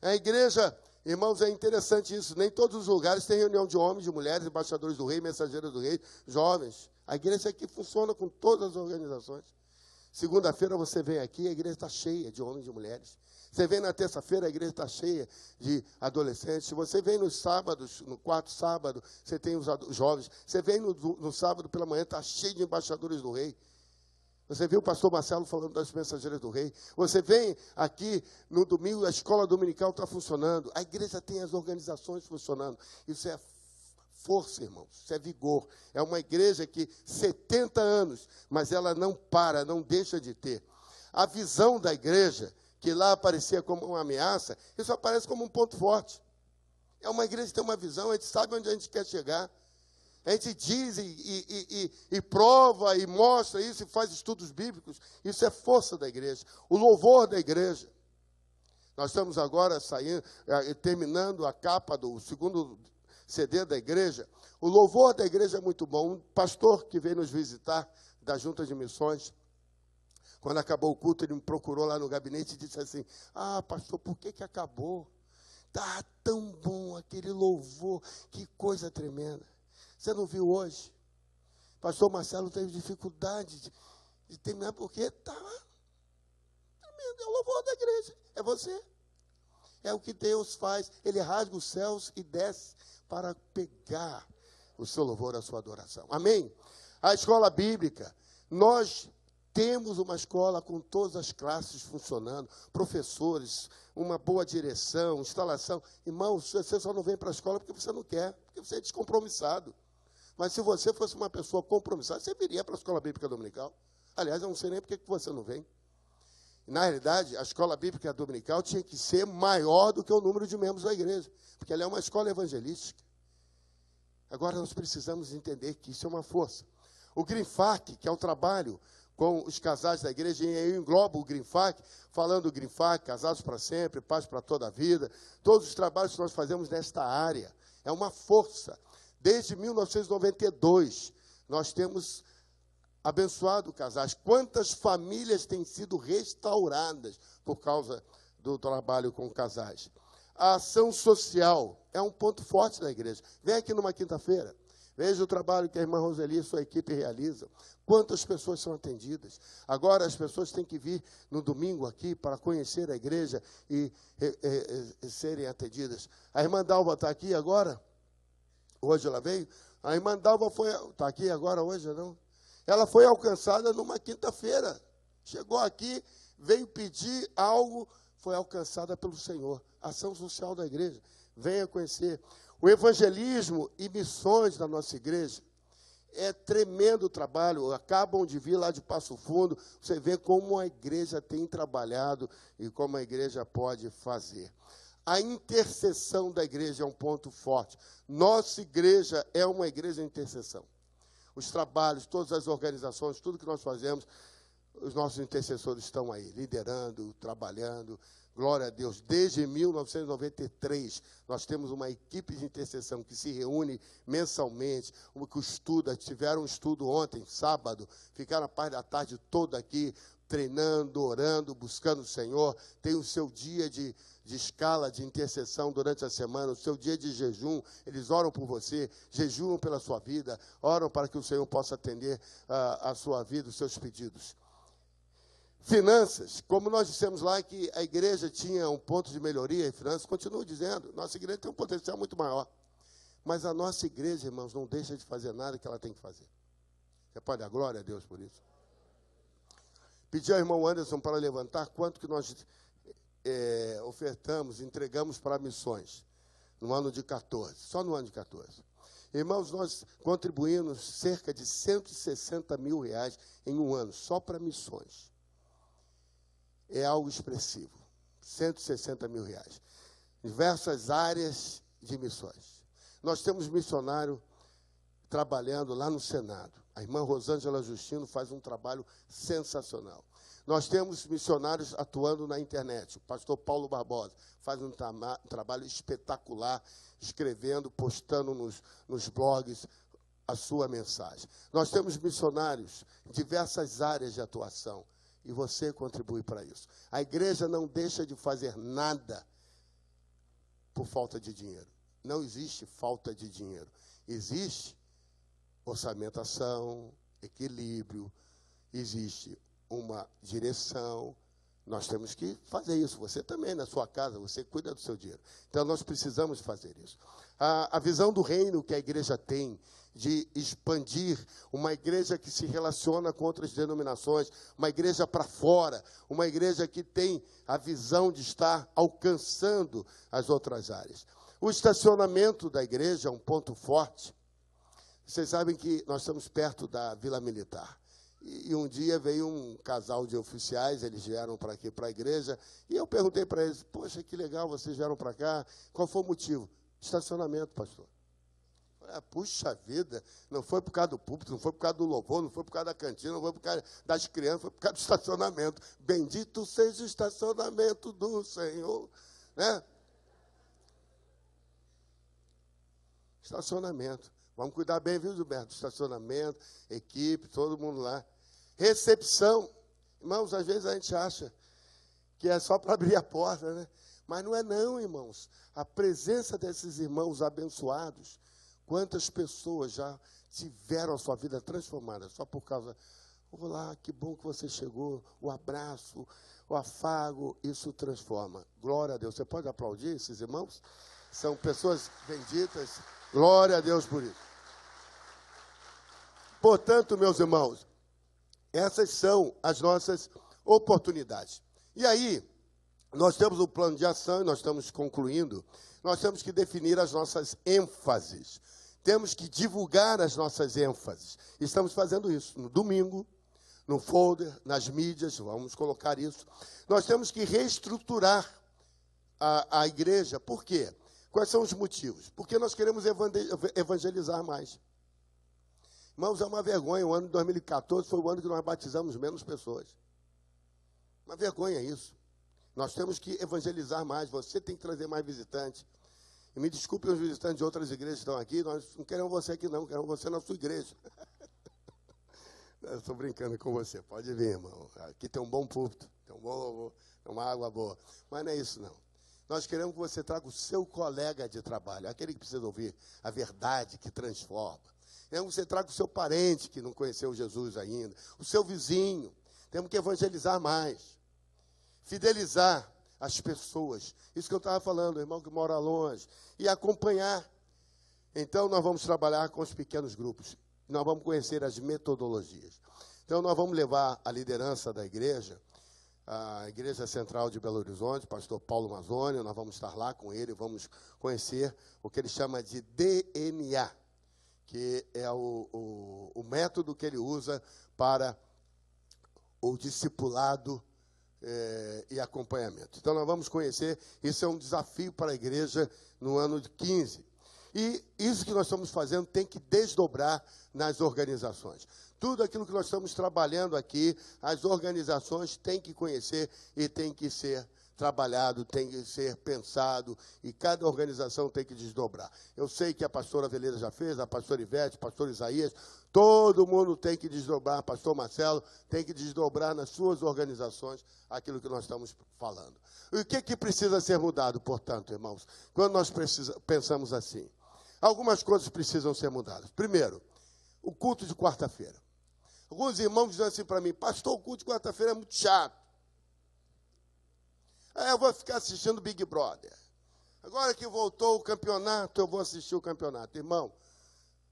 A igreja, irmãos, é interessante isso, nem todos os lugares têm reunião de homens, de mulheres, embaixadores do rei, mensageiros do rei, jovens. A igreja aqui funciona com todas as organizações. Segunda-feira você vem aqui, a igreja está cheia de homens e de mulheres. Você vem na terça-feira, a igreja está cheia de adolescentes. Você vem nos sábados, no quarto sábado, você tem os jovens. Você vem no sábado pela manhã, está cheio de embaixadores do rei. Você viu o pastor Marcelo falando das mensageiras do rei. Você vem aqui no domingo, a escola dominical está funcionando. A igreja tem as organizações funcionando. Isso é força, irmãos. Isso é vigor. É uma igreja que 70 anos, mas ela não para, não deixa de ter. A visão da igreja, que lá aparecia como uma ameaça, isso aparece como um ponto forte. É uma igreja que tem uma visão, a gente sabe onde a gente quer chegar. A gente diz e prova e mostra isso e faz estudos bíblicos. Isso é força da igreja. O louvor da igreja. Nós estamos agora terminando a capa do segundo CD da igreja. O louvor da igreja é muito bom. Um pastor que veio nos visitar da Junta de Missões, quando acabou o culto, ele me procurou lá no gabinete e disse assim: pastor, por que acabou? Está tão bom aquele louvor, que coisa tremenda. Você não viu hoje? Pastor Marcelo teve dificuldade de terminar, porque estava tremendo. É o louvor da igreja, é você. É o que Deus faz. Ele rasga os céus e desce para pegar o seu louvor, a sua adoração. Amém? A escola bíblica, nós temos uma escola com todas as classes funcionando, professores, uma boa direção, instalação. Irmãos, você só não vem para a escola porque você não quer, porque você é descompromissado. Mas se você fosse uma pessoa compromissada, você viria para a escola bíblica dominical. Aliás, eu não sei nem por que você não vem. Na realidade, a escola bíblica dominical tinha que ser maior do que o número de membros da igreja, porque ela é uma escola evangelística. Agora, nós precisamos entender que isso é uma força. O GreenFAC, que é o trabalho com os casais da igreja, e eu englobo o GreenFAC, falando do GreenFAC, Casados para Sempre, Paz para Toda a Vida, todos os trabalhos que nós fazemos nesta área. É uma força. Desde 1992, nós temos abençoado casais. Quantas famílias têm sido restauradas por causa do trabalho com casais? A ação social é um ponto forte da igreja. Vem aqui numa quinta-feira, veja o trabalho que a irmã Roseli e sua equipe realizam. Quantas pessoas são atendidas? Agora as pessoas têm que vir no domingo aqui para conhecer a igreja e serem atendidas. A irmã Dalva está aqui agora? Hoje ela veio? A irmã Dalva foi, está aqui agora hoje, não? Ela foi alcançada numa quinta-feira. Chegou aqui, veio pedir algo, foi alcançada pelo Senhor. Ação social da igreja. Venha conhecer. O evangelismo e missões da nossa igreja é tremendo trabalho. Acabam de vir lá de Passo Fundo. Você vê como a igreja tem trabalhado e como a igreja pode fazer. A intercessão da igreja é um ponto forte. Nossa igreja é uma igreja de intercessão. Os trabalhos, todas as organizações, tudo que nós fazemos, os nossos intercessores estão aí, liderando, trabalhando. Glória a Deus. Desde 1993, nós temos uma equipe de intercessão que se reúne mensalmente, que estuda, tiveram um estudo ontem, sábado, ficaram a parte da tarde toda aqui, treinando, orando, buscando o Senhor. Tem o seu dia de escala de intercessão durante a semana, o seu dia de jejum. Eles oram por você, jejuam pela sua vida, oram para que o Senhor possa atender a sua vida, os seus pedidos. Finanças, como nós dissemos lá que a igreja tinha um ponto de melhoria em finanças, continuo dizendo, nossa igreja tem um potencial muito maior. Mas a nossa igreja, irmãos, não deixa de fazer nada que ela tem que fazer. Você pode dar glória a Deus por isso? Pedi ao irmão Anderson para levantar quanto que nós ofertamos, entregamos para missões no ano de 14, só no ano de 14. Irmãos, nós contribuímos cerca de 160 mil reais em um ano, só para missões. É algo expressivo, 160 mil reais. Diversas áreas de missões. Nós temos missionário trabalhando lá no Senado. A irmã Rosângela Justino faz um trabalho sensacional. Nós temos missionários atuando na internet. O pastor Paulo Barbosa faz um trabalho espetacular, escrevendo, postando nos blogs a sua mensagem. Nós temos missionários em diversas áreas de atuação. E você contribui para isso. A igreja não deixa de fazer nada por falta de dinheiro. Não existe falta de dinheiro. Existe orçamentação, equilíbrio, existe uma direção. Nós temos que fazer isso. Você também, na sua casa, você cuida do seu dinheiro. Então, nós precisamos fazer isso. A visão do reino que a igreja tem, de expandir, uma igreja que se relaciona com outras denominações, uma igreja para fora, uma igreja que tem a visão de estar alcançando as outras áreas. O estacionamento da igreja é um ponto forte. Vocês sabem que nós estamos perto da Vila Militar. E um dia veio um casal de oficiais, eles vieram para aqui, para a igreja, e eu perguntei para eles, poxa, que legal, vocês vieram para cá, qual foi o motivo? Estacionamento, pastor. Puxa vida, não foi por causa do púlpito, não foi por causa do louvor, não foi por causa da cantina, não foi por causa das crianças, foi por causa do estacionamento. Bendito seja o estacionamento do Senhor. Né? Estacionamento. Vamos cuidar bem, viu, Gilberto? Estacionamento, equipe, todo mundo lá. Recepção. Irmãos, às vezes a gente acha que é só para abrir a porta, né? Mas não é não, irmãos. A presença desses irmãos abençoados, quantas pessoas já tiveram a sua vida transformada só por causa... Olá, que bom que você chegou. O abraço, o afago, isso transforma. Glória a Deus. Você pode aplaudir esses irmãos? São pessoas benditas. Glória a Deus por isso. Portanto, meus irmãos, essas são as nossas oportunidades. E aí, nós temos um plano de ação e nós estamos concluindo. Nós temos que definir as nossas ênfases. Temos que divulgar as nossas ênfases. Estamos fazendo isso no domingo, no folder, nas mídias, vamos colocar isso. Nós temos que reestruturar a igreja. Por quê? Quais são os motivos? Porque nós queremos evangelizar mais. Irmãos, é uma vergonha. O ano de 2014 foi o ano que nós batizamos menos pessoas. Uma vergonha isso. Nós temos que evangelizar mais. Você tem que trazer mais visitantes. E me desculpem os visitantes de outras igrejas que estão aqui. Nós não queremos você aqui, não. Queremos você na sua igreja. Eu estou brincando com você. Pode vir, irmão. Aqui tem um bom púlpito. Tem um bom louvor. Tem uma água boa. Mas não é isso, não. Nós queremos que você traga o seu colega de trabalho, aquele que precisa ouvir a verdade que transforma. Queremos que você traga o seu parente que não conheceu Jesus ainda, o seu vizinho. Temos que evangelizar mais, fidelizar as pessoas. Isso que eu estava falando, o irmão que mora longe. E acompanhar. Então, nós vamos trabalhar com os pequenos grupos. Nós vamos conhecer as metodologias. Então, nós vamos levar a liderança da igreja, a Igreja Central de Belo Horizonte, pastor Paulo Mazzoni, nós vamos estar lá com ele, vamos conhecer o que ele chama de DNA, que é o método que ele usa para o discipulado e acompanhamento. Então, nós vamos conhecer, isso é um desafio para a igreja no ano de 15. E isso que nós estamos fazendo tem que desdobrar nas organizações. Tudo aquilo que nós estamos trabalhando aqui, as organizações têm que conhecer e tem que ser trabalhado, tem que ser pensado, e cada organização tem que desdobrar. Eu sei que a pastora Veleira já fez, a pastora Ivete, o pastor Isaías, todo mundo tem que desdobrar, pastor Marcelo, tem que desdobrar nas suas organizações aquilo que nós estamos falando. E o que precisa ser mudado, portanto, irmãos, quando nós pensamos assim? Algumas coisas precisam ser mudadas. Primeiro, o culto de quarta-feira. Alguns irmãos dizem assim para mim, pastor, o culto de quarta-feira é muito chato. Eu vou ficar assistindo Big Brother. Agora que voltou o campeonato, eu vou assistir o campeonato. Irmão,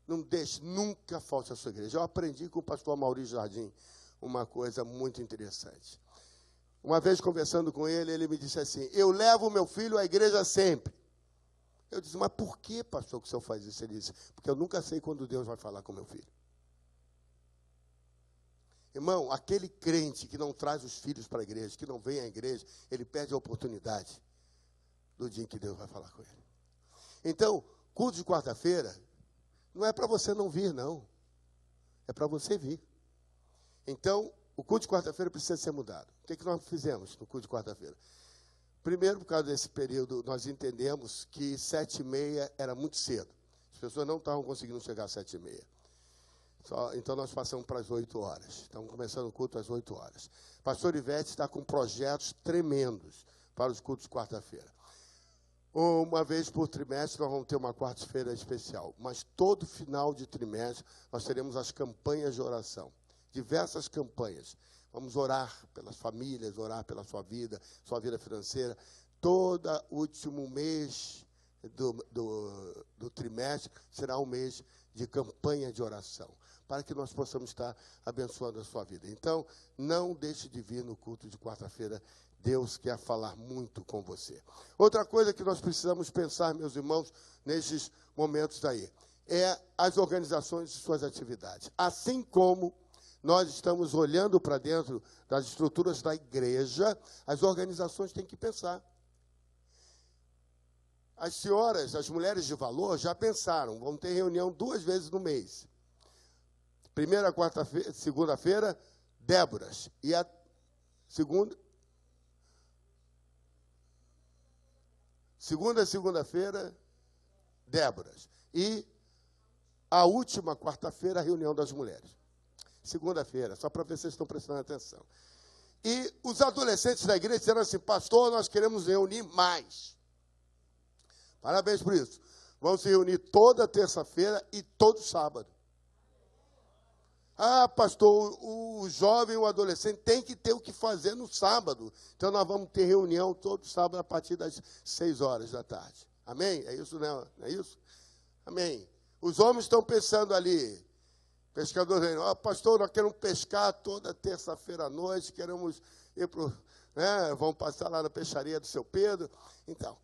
não deixe, nunca falte a sua igreja. Eu aprendi com o pastor Maurício Jardim uma coisa muito interessante. Uma vez conversando com ele, ele me disse assim, eu levo o meu filho à igreja sempre. Eu disse, mas por que, pastor, que o senhor faz isso? Ele disse, porque eu nunca sei quando Deus vai falar com meu filho. Irmão, aquele crente que não traz os filhos para a igreja, que não vem à igreja, ele perde a oportunidade do dia em que Deus vai falar com ele. Então, culto de quarta-feira não é para você não vir, não. É para você vir. Então, o culto de quarta-feira precisa ser mudado. O que nós fizemos no culto de quarta-feira? Primeiro, por causa desse período, nós entendemos que 7h30 era muito cedo. As pessoas não estavam conseguindo chegar às 7h30. Então, nós passamos para as 8 horas. Estamos começando o culto às 8 horas. Pastor Ivete está com projetos tremendos para os cultos de quarta-feira. Uma vez por trimestre, nós vamos ter uma quarta-feira especial. Mas todo final de trimestre, nós teremos as campanhas de oração. Diversas campanhas. Vamos orar pelas famílias, orar pela sua vida financeira. Todo último mês do trimestre será um mês de campanha de oração, para que nós possamos estar abençoando a sua vida. Então, não deixe de vir no culto de quarta-feira. Deus quer falar muito com você. Outra coisa que nós precisamos pensar, meus irmãos, nesses momentos aí, é as organizações de suas atividades. Assim como nós estamos olhando para dentro das estruturas da igreja, as organizações têm que pensar. As senhoras, as mulheres de valor, já pensaram, vão ter reunião 2 vezes no mês. Primeira, quarta-feira, segunda-feira, Déboras. E a segunda-feira, Déboras. E a última quarta-feira, a reunião das mulheres. Segunda-feira, só para ver se vocês estão prestando atenção. E os adolescentes da igreja disseram assim, pastor, nós queremos reunir mais. Parabéns por isso. Vamos se reunir toda terça-feira e todo sábado. Ah, pastor, o jovem, o adolescente tem que ter o que fazer no sábado. Então, nós vamos ter reunião todo sábado a partir das 6 horas da tarde. Amém? É isso, né? Não é isso? Amém. Os homens estão pensando ali, pescadores, pastor, nós queremos pescar toda terça-feira à noite, queremos ir para vamos passar lá na peixaria do seu Pedro. Então,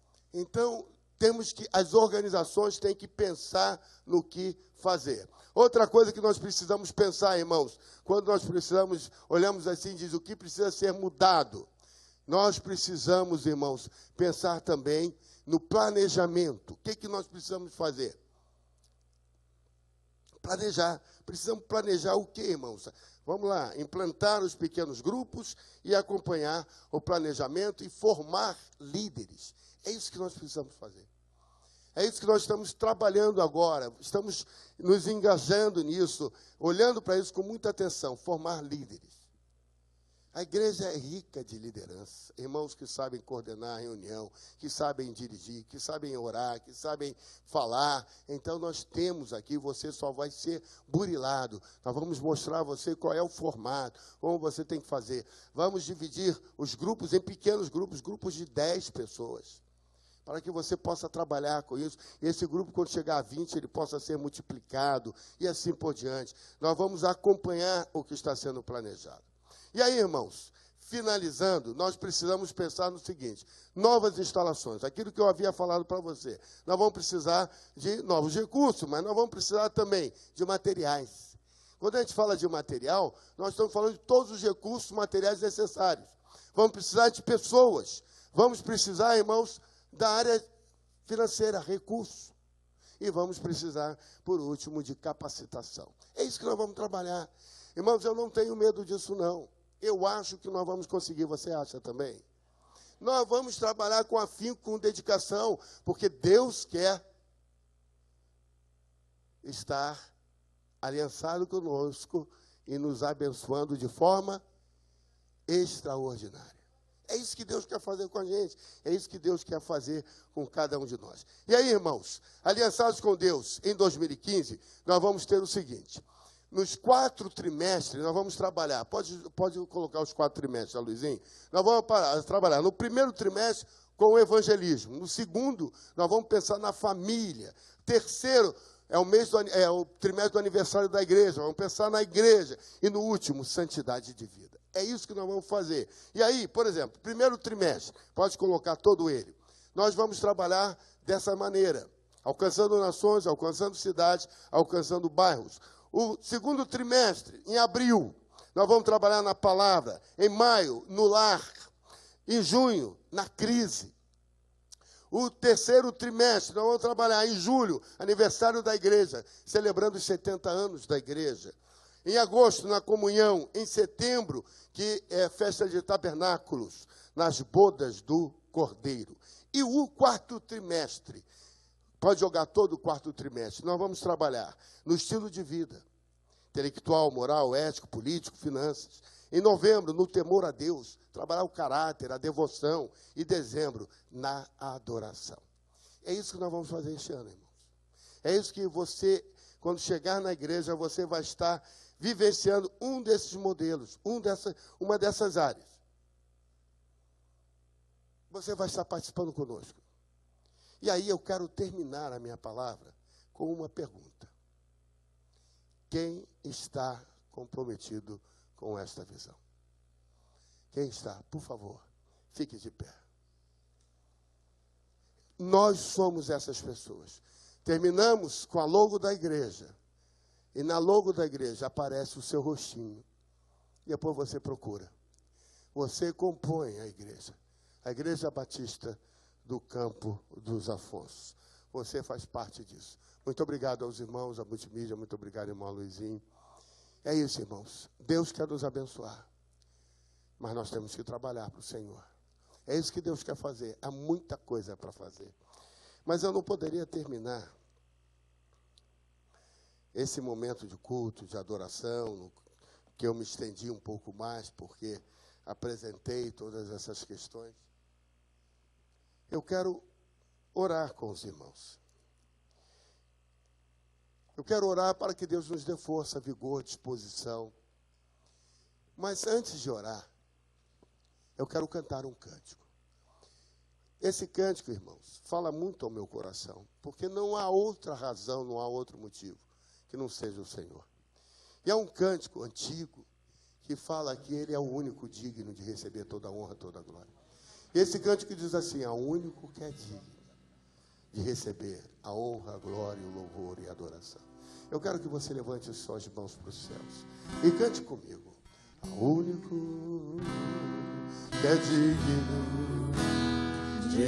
temos que, as organizações têm que pensar no que fazer. Outra coisa que nós precisamos pensar, irmãos, quando nós olhamos assim, diz o que precisa ser mudado. Nós precisamos, irmãos, pensar também no planejamento. O que nós precisamos fazer? Planejar. Precisamos planejar o quê, irmãos? Vamos lá, implantar os pequenos grupos e acompanhar o planejamento e formar líderes. É isso que nós precisamos fazer. É isso que nós estamos trabalhando agora, estamos nos engajando nisso, olhando para isso com muita atenção, formar líderes. A igreja é rica de liderança, irmãos que sabem coordenar a reunião, que sabem dirigir, que sabem orar, que sabem falar. Então, nós temos aqui, você só vai ser burilado. Nós vamos mostrar a você qual é o formato, como você tem que fazer. Vamos dividir os grupos em pequenos grupos, grupos de 10 pessoas. para que você possa trabalhar com isso. E esse grupo, quando chegar a 20, ele possa ser multiplicado e assim por diante. Nós vamos acompanhar o que está sendo planejado. E aí, irmãos, finalizando, nós precisamos pensar no seguinte: novas instalações, aquilo que eu havia falado para você. Nós vamos precisar de novos recursos, mas nós vamos precisar também de materiais. Quando a gente fala de material, nós estamos falando de todos os recursos materiais necessários. Vamos precisar de pessoas, vamos precisar, irmãos, da área financeira, recursos. E vamos precisar, por último, de capacitação. É isso que nós vamos trabalhar. Irmãos, eu não tenho medo disso, não. Eu acho que nós vamos conseguir, você acha também? Nós vamos trabalhar com afinco, com dedicação, porque Deus quer estar aliançado conosco e nos abençoando de forma extraordinária. É isso que Deus quer fazer com a gente, é isso que Deus quer fazer com cada um de nós. E aí, irmãos, aliançados com Deus, em 2015, nós vamos ter o seguinte: nos 4 trimestres, nós vamos trabalhar, pode colocar os 4 trimestres, Luizinho? Nós vamos trabalhar no primeiro trimestre com o evangelismo, no segundo, nós vamos pensar na família, terceiro, é o trimestre do aniversário da igreja, vamos pensar na igreja, e no último, santidade de vida. É isso que nós vamos fazer. E aí, por exemplo, primeiro trimestre, pode colocar todo ele. Nós vamos trabalhar dessa maneira, alcançando nações, alcançando cidades, alcançando bairros. O segundo trimestre, em abril, nós vamos trabalhar na palavra. Em maio, no lar. Em junho, na crise. O terceiro trimestre, nós vamos trabalhar em julho, aniversário da igreja, celebrando os 70 anos da igreja. Em agosto, na comunhão. Em setembro, que é festa de tabernáculos, nas bodas do Cordeiro. E o quarto trimestre, pode jogar todo o quarto trimestre, nós vamos trabalhar no estilo de vida, intelectual, moral, ético, político, finanças. Em novembro, no temor a Deus, trabalhar o caráter, a devoção. E dezembro, na adoração. É isso que nós vamos fazer este ano, irmãos. É isso que você, quando chegar na igreja, você vai estar vivenciando um desses modelos, uma dessas áreas. Você vai estar participando conosco. E aí eu quero terminar a minha palavra com uma pergunta: quem está comprometido com esta visão? Quem está? Por favor, fique de pé. Nós somos essas pessoas. Terminamos com a logo da igreja. E na logo da igreja aparece o seu rostinho. Depois você procura. Você compõe a Igreja Batista do Campo dos Afonsos. Você faz parte disso. Muito obrigado aos irmãos, à multimídia, muito obrigado, irmão Luizinho. É isso, irmãos. Deus quer nos abençoar, mas nós temos que trabalhar para o Senhor. É isso que Deus quer fazer. Há muita coisa para fazer. Mas eu não poderia terminar esse momento de culto, de adoração, que eu me estendi um pouco mais, porque apresentei todas essas questões. Eu quero orar com os irmãos. Eu quero orar para que Deus nos dê força, vigor, disposição. Mas antes de orar, eu quero cantar um cântico. Esse cântico, irmãos, fala muito ao meu coração, porque não há outra razão, não há outro motivo que não seja o Senhor. E é um cântico antigo que fala que Ele é o único digno de receber toda a honra, toda a glória. E esse cântico diz assim: é o único que é digno de receber a honra, a glória, o louvor e a adoração. Eu quero que você levante as suas mãos para os céus e cante comigo. O único que é digno de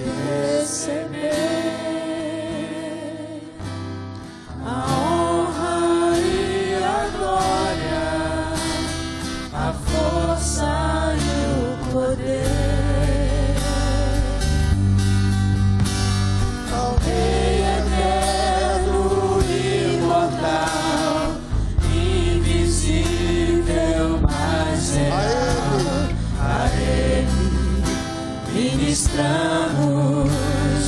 receber a honra e a glória, a força e o poder. Ao Rei eterno, imortal, invisível, mas real, a Ele ministramos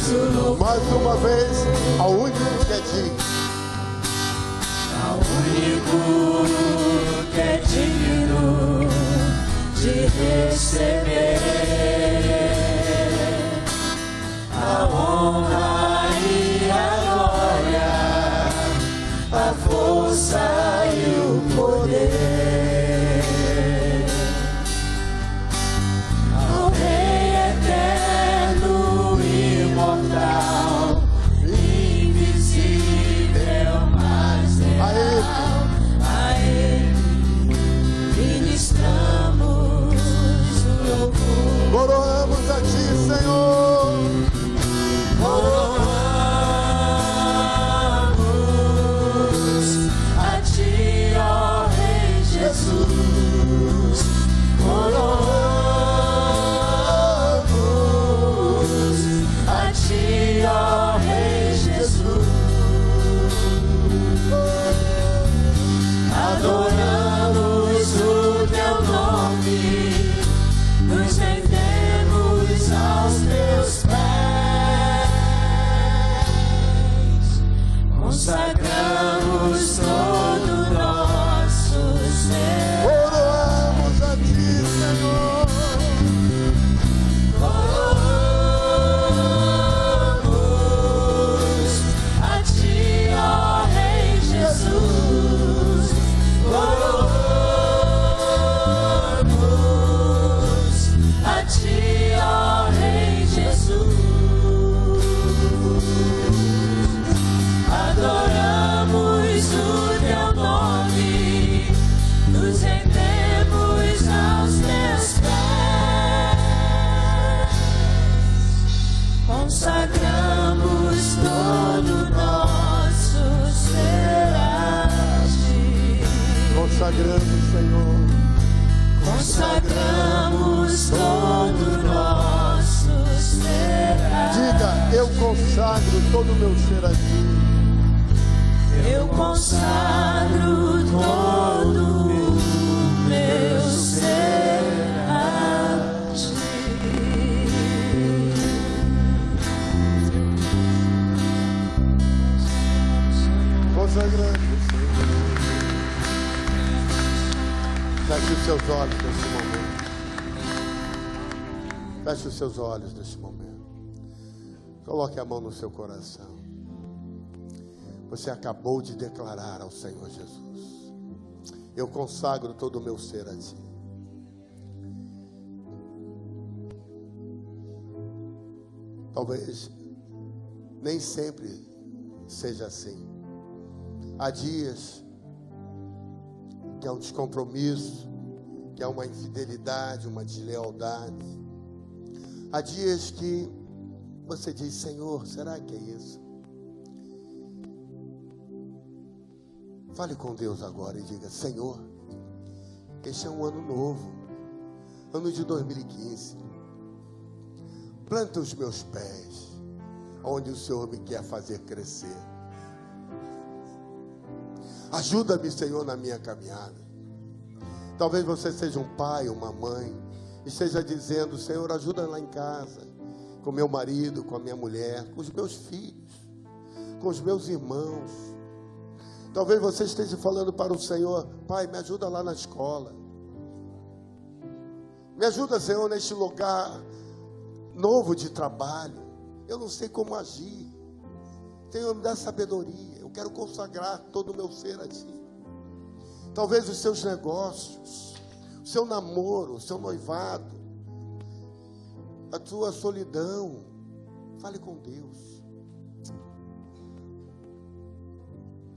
o louvor. Mais uma vez, ao único que é digno. Ao único que é digno de receber a honra Eu consagro todo o meu ser a ti. Eu consagro todo o meu ser a ti. Consagrando. Feche os seus olhos nesse momento. Feche os seus olhos nesse momento. Coloque a mão no seu coração. Você acabou de declarar ao Senhor Jesus: eu consagro todo o meu ser a ti. Talvez nem sempre seja assim. Há dias que é um descompromisso, que é uma infidelidade, uma deslealdade. Há dias que você diz: Senhor, será que é isso? Fale com Deus agora e diga: Senhor, este é um ano novo, ano de 2015. Planta os meus pés onde o Senhor me quer fazer crescer. Ajuda-me, Senhor, na minha caminhada. Talvez você seja um pai, uma mãe, e esteja dizendo: Senhor, ajuda lá em casa, com meu marido, com a minha mulher, com os meus filhos, com os meus irmãos. Talvez você esteja falando para o Senhor: Pai, me ajuda lá na escola. Me ajuda, Senhor, neste lugar novo de trabalho. Eu não sei como agir. Senhor, me dá sabedoria. Eu quero consagrar todo o meu ser a ti. Talvez os seus negócios, o seu namoro, o seu noivado, a tua solidão. Fale com Deus.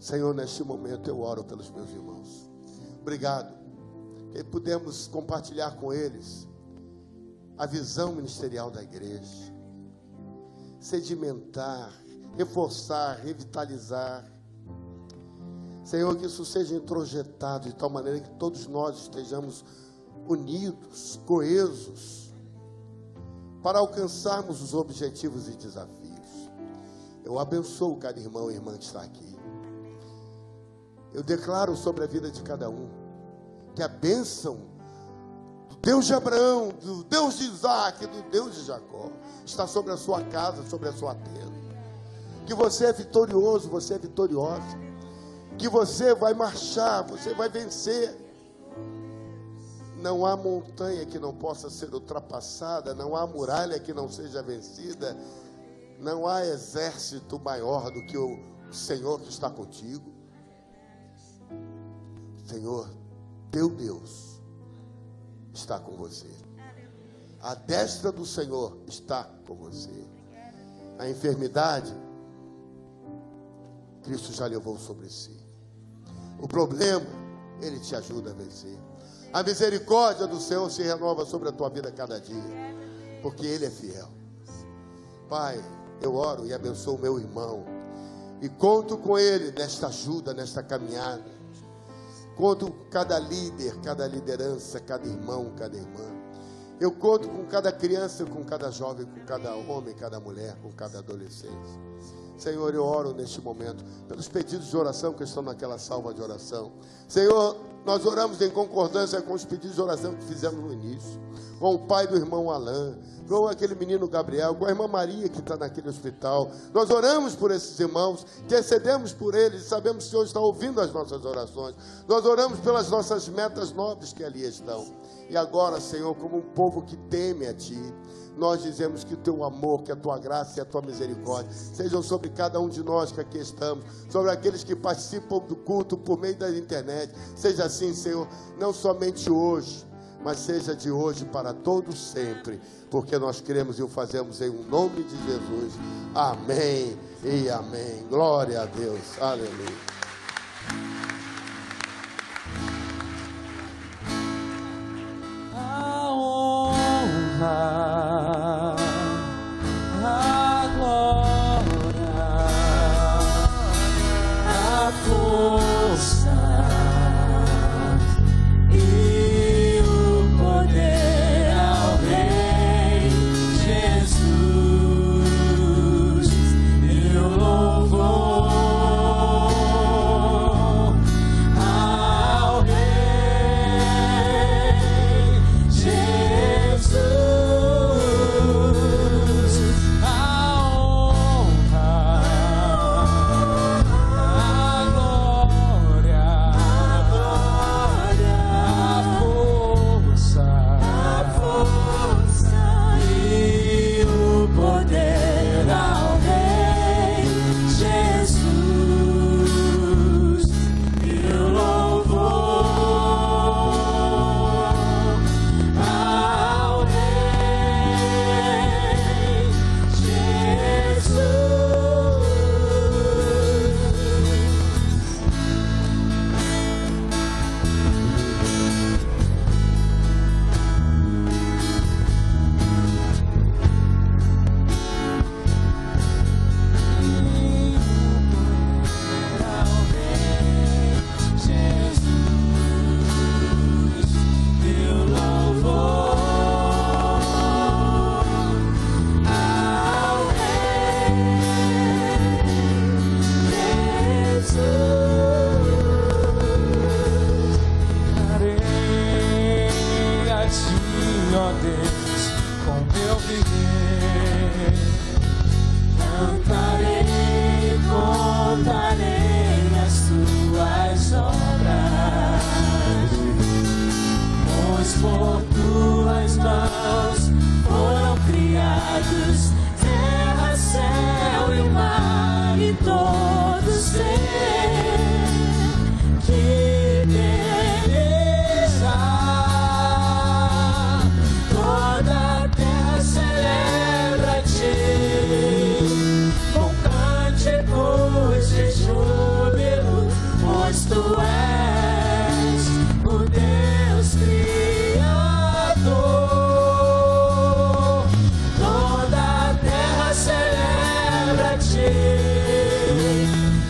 Senhor, neste momento eu oro pelos meus irmãos. Obrigado, que pudemos compartilhar com eles a visão ministerial da igreja. Sedimentar, reforçar, revitalizar. Senhor, que isso seja introjetado de tal maneira que todos nós estejamos unidos, coesos, para alcançarmos os objetivos e desafios. Eu abençoo cada irmão e irmã que está aqui. Eu declaro sobre a vida de cada um que a bênção do Deus de Abraão, do Deus de Isaac, do Deus de Jacó está sobre a sua casa, sobre a sua tenda. Que você é vitorioso, você é vitoriosa. Que você vai marchar, você vai vencer. Não há montanha que não possa ser ultrapassada, não há muralha que não seja vencida, não há exército maior do que o Senhor que está contigo. Senhor, teu Deus está com você. A destra do Senhor está com você. A enfermidade, Cristo já levou sobre si. O problema, Ele te ajuda a vencer. A misericórdia do Senhor se renova sobre a tua vida cada dia, porque Ele é fiel. Pai, eu oro e abençoo o meu irmão, e conto com Ele nesta ajuda, nesta caminhada. Conto com cada líder, cada liderança, cada irmão, cada irmã. Eu conto com cada criança, com cada jovem, com cada homem, cada mulher, com cada adolescente. Senhor, eu oro neste momento pelos pedidos de oração que estão naquela salva de oração. Senhor, nós oramos em concordância com os pedidos de oração que fizemos no início, com o pai do irmão Alain, com aquele menino Gabriel, com a irmã Maria que está naquele hospital. Nós oramos por esses irmãos, intercedemos por eles, sabemos que o Senhor está ouvindo as nossas orações. Nós oramos pelas nossas metas nobres que ali estão. E agora, Senhor, como um povo que teme a Ti, nós dizemos que o Teu amor, que a Tua graça e a Tua misericórdia sejam sobre cada um de nós que aqui estamos, sobre aqueles que participam do culto por meio da internet. Seja assim, Senhor, não somente hoje, mas seja de hoje para todos sempre, porque nós cremos e o fazemos em nome de Jesus. Amém e amém. Glória a Deus. Aleluia. A glória, a força e o poder ao Rei Jesus. ó Deus, com meu viver. Cantarei, contarei as tuas obras, pois por tuas mãos foram criados terra, céu e mar e todo ser. Que beleza! Toda a terra celebra-te com cânticos de júbilo, pois tu és o Deus Criador. Toda a terra celebra-te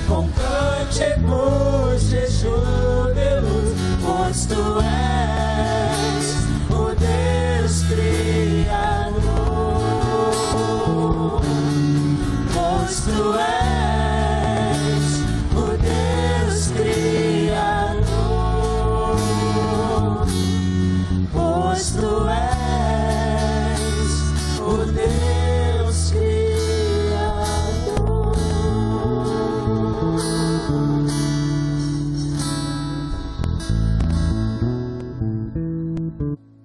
com cânticos de júbilo, pois tu és o Deus Criador. Pois tu és o Deus Criador. Pois tu és o Deus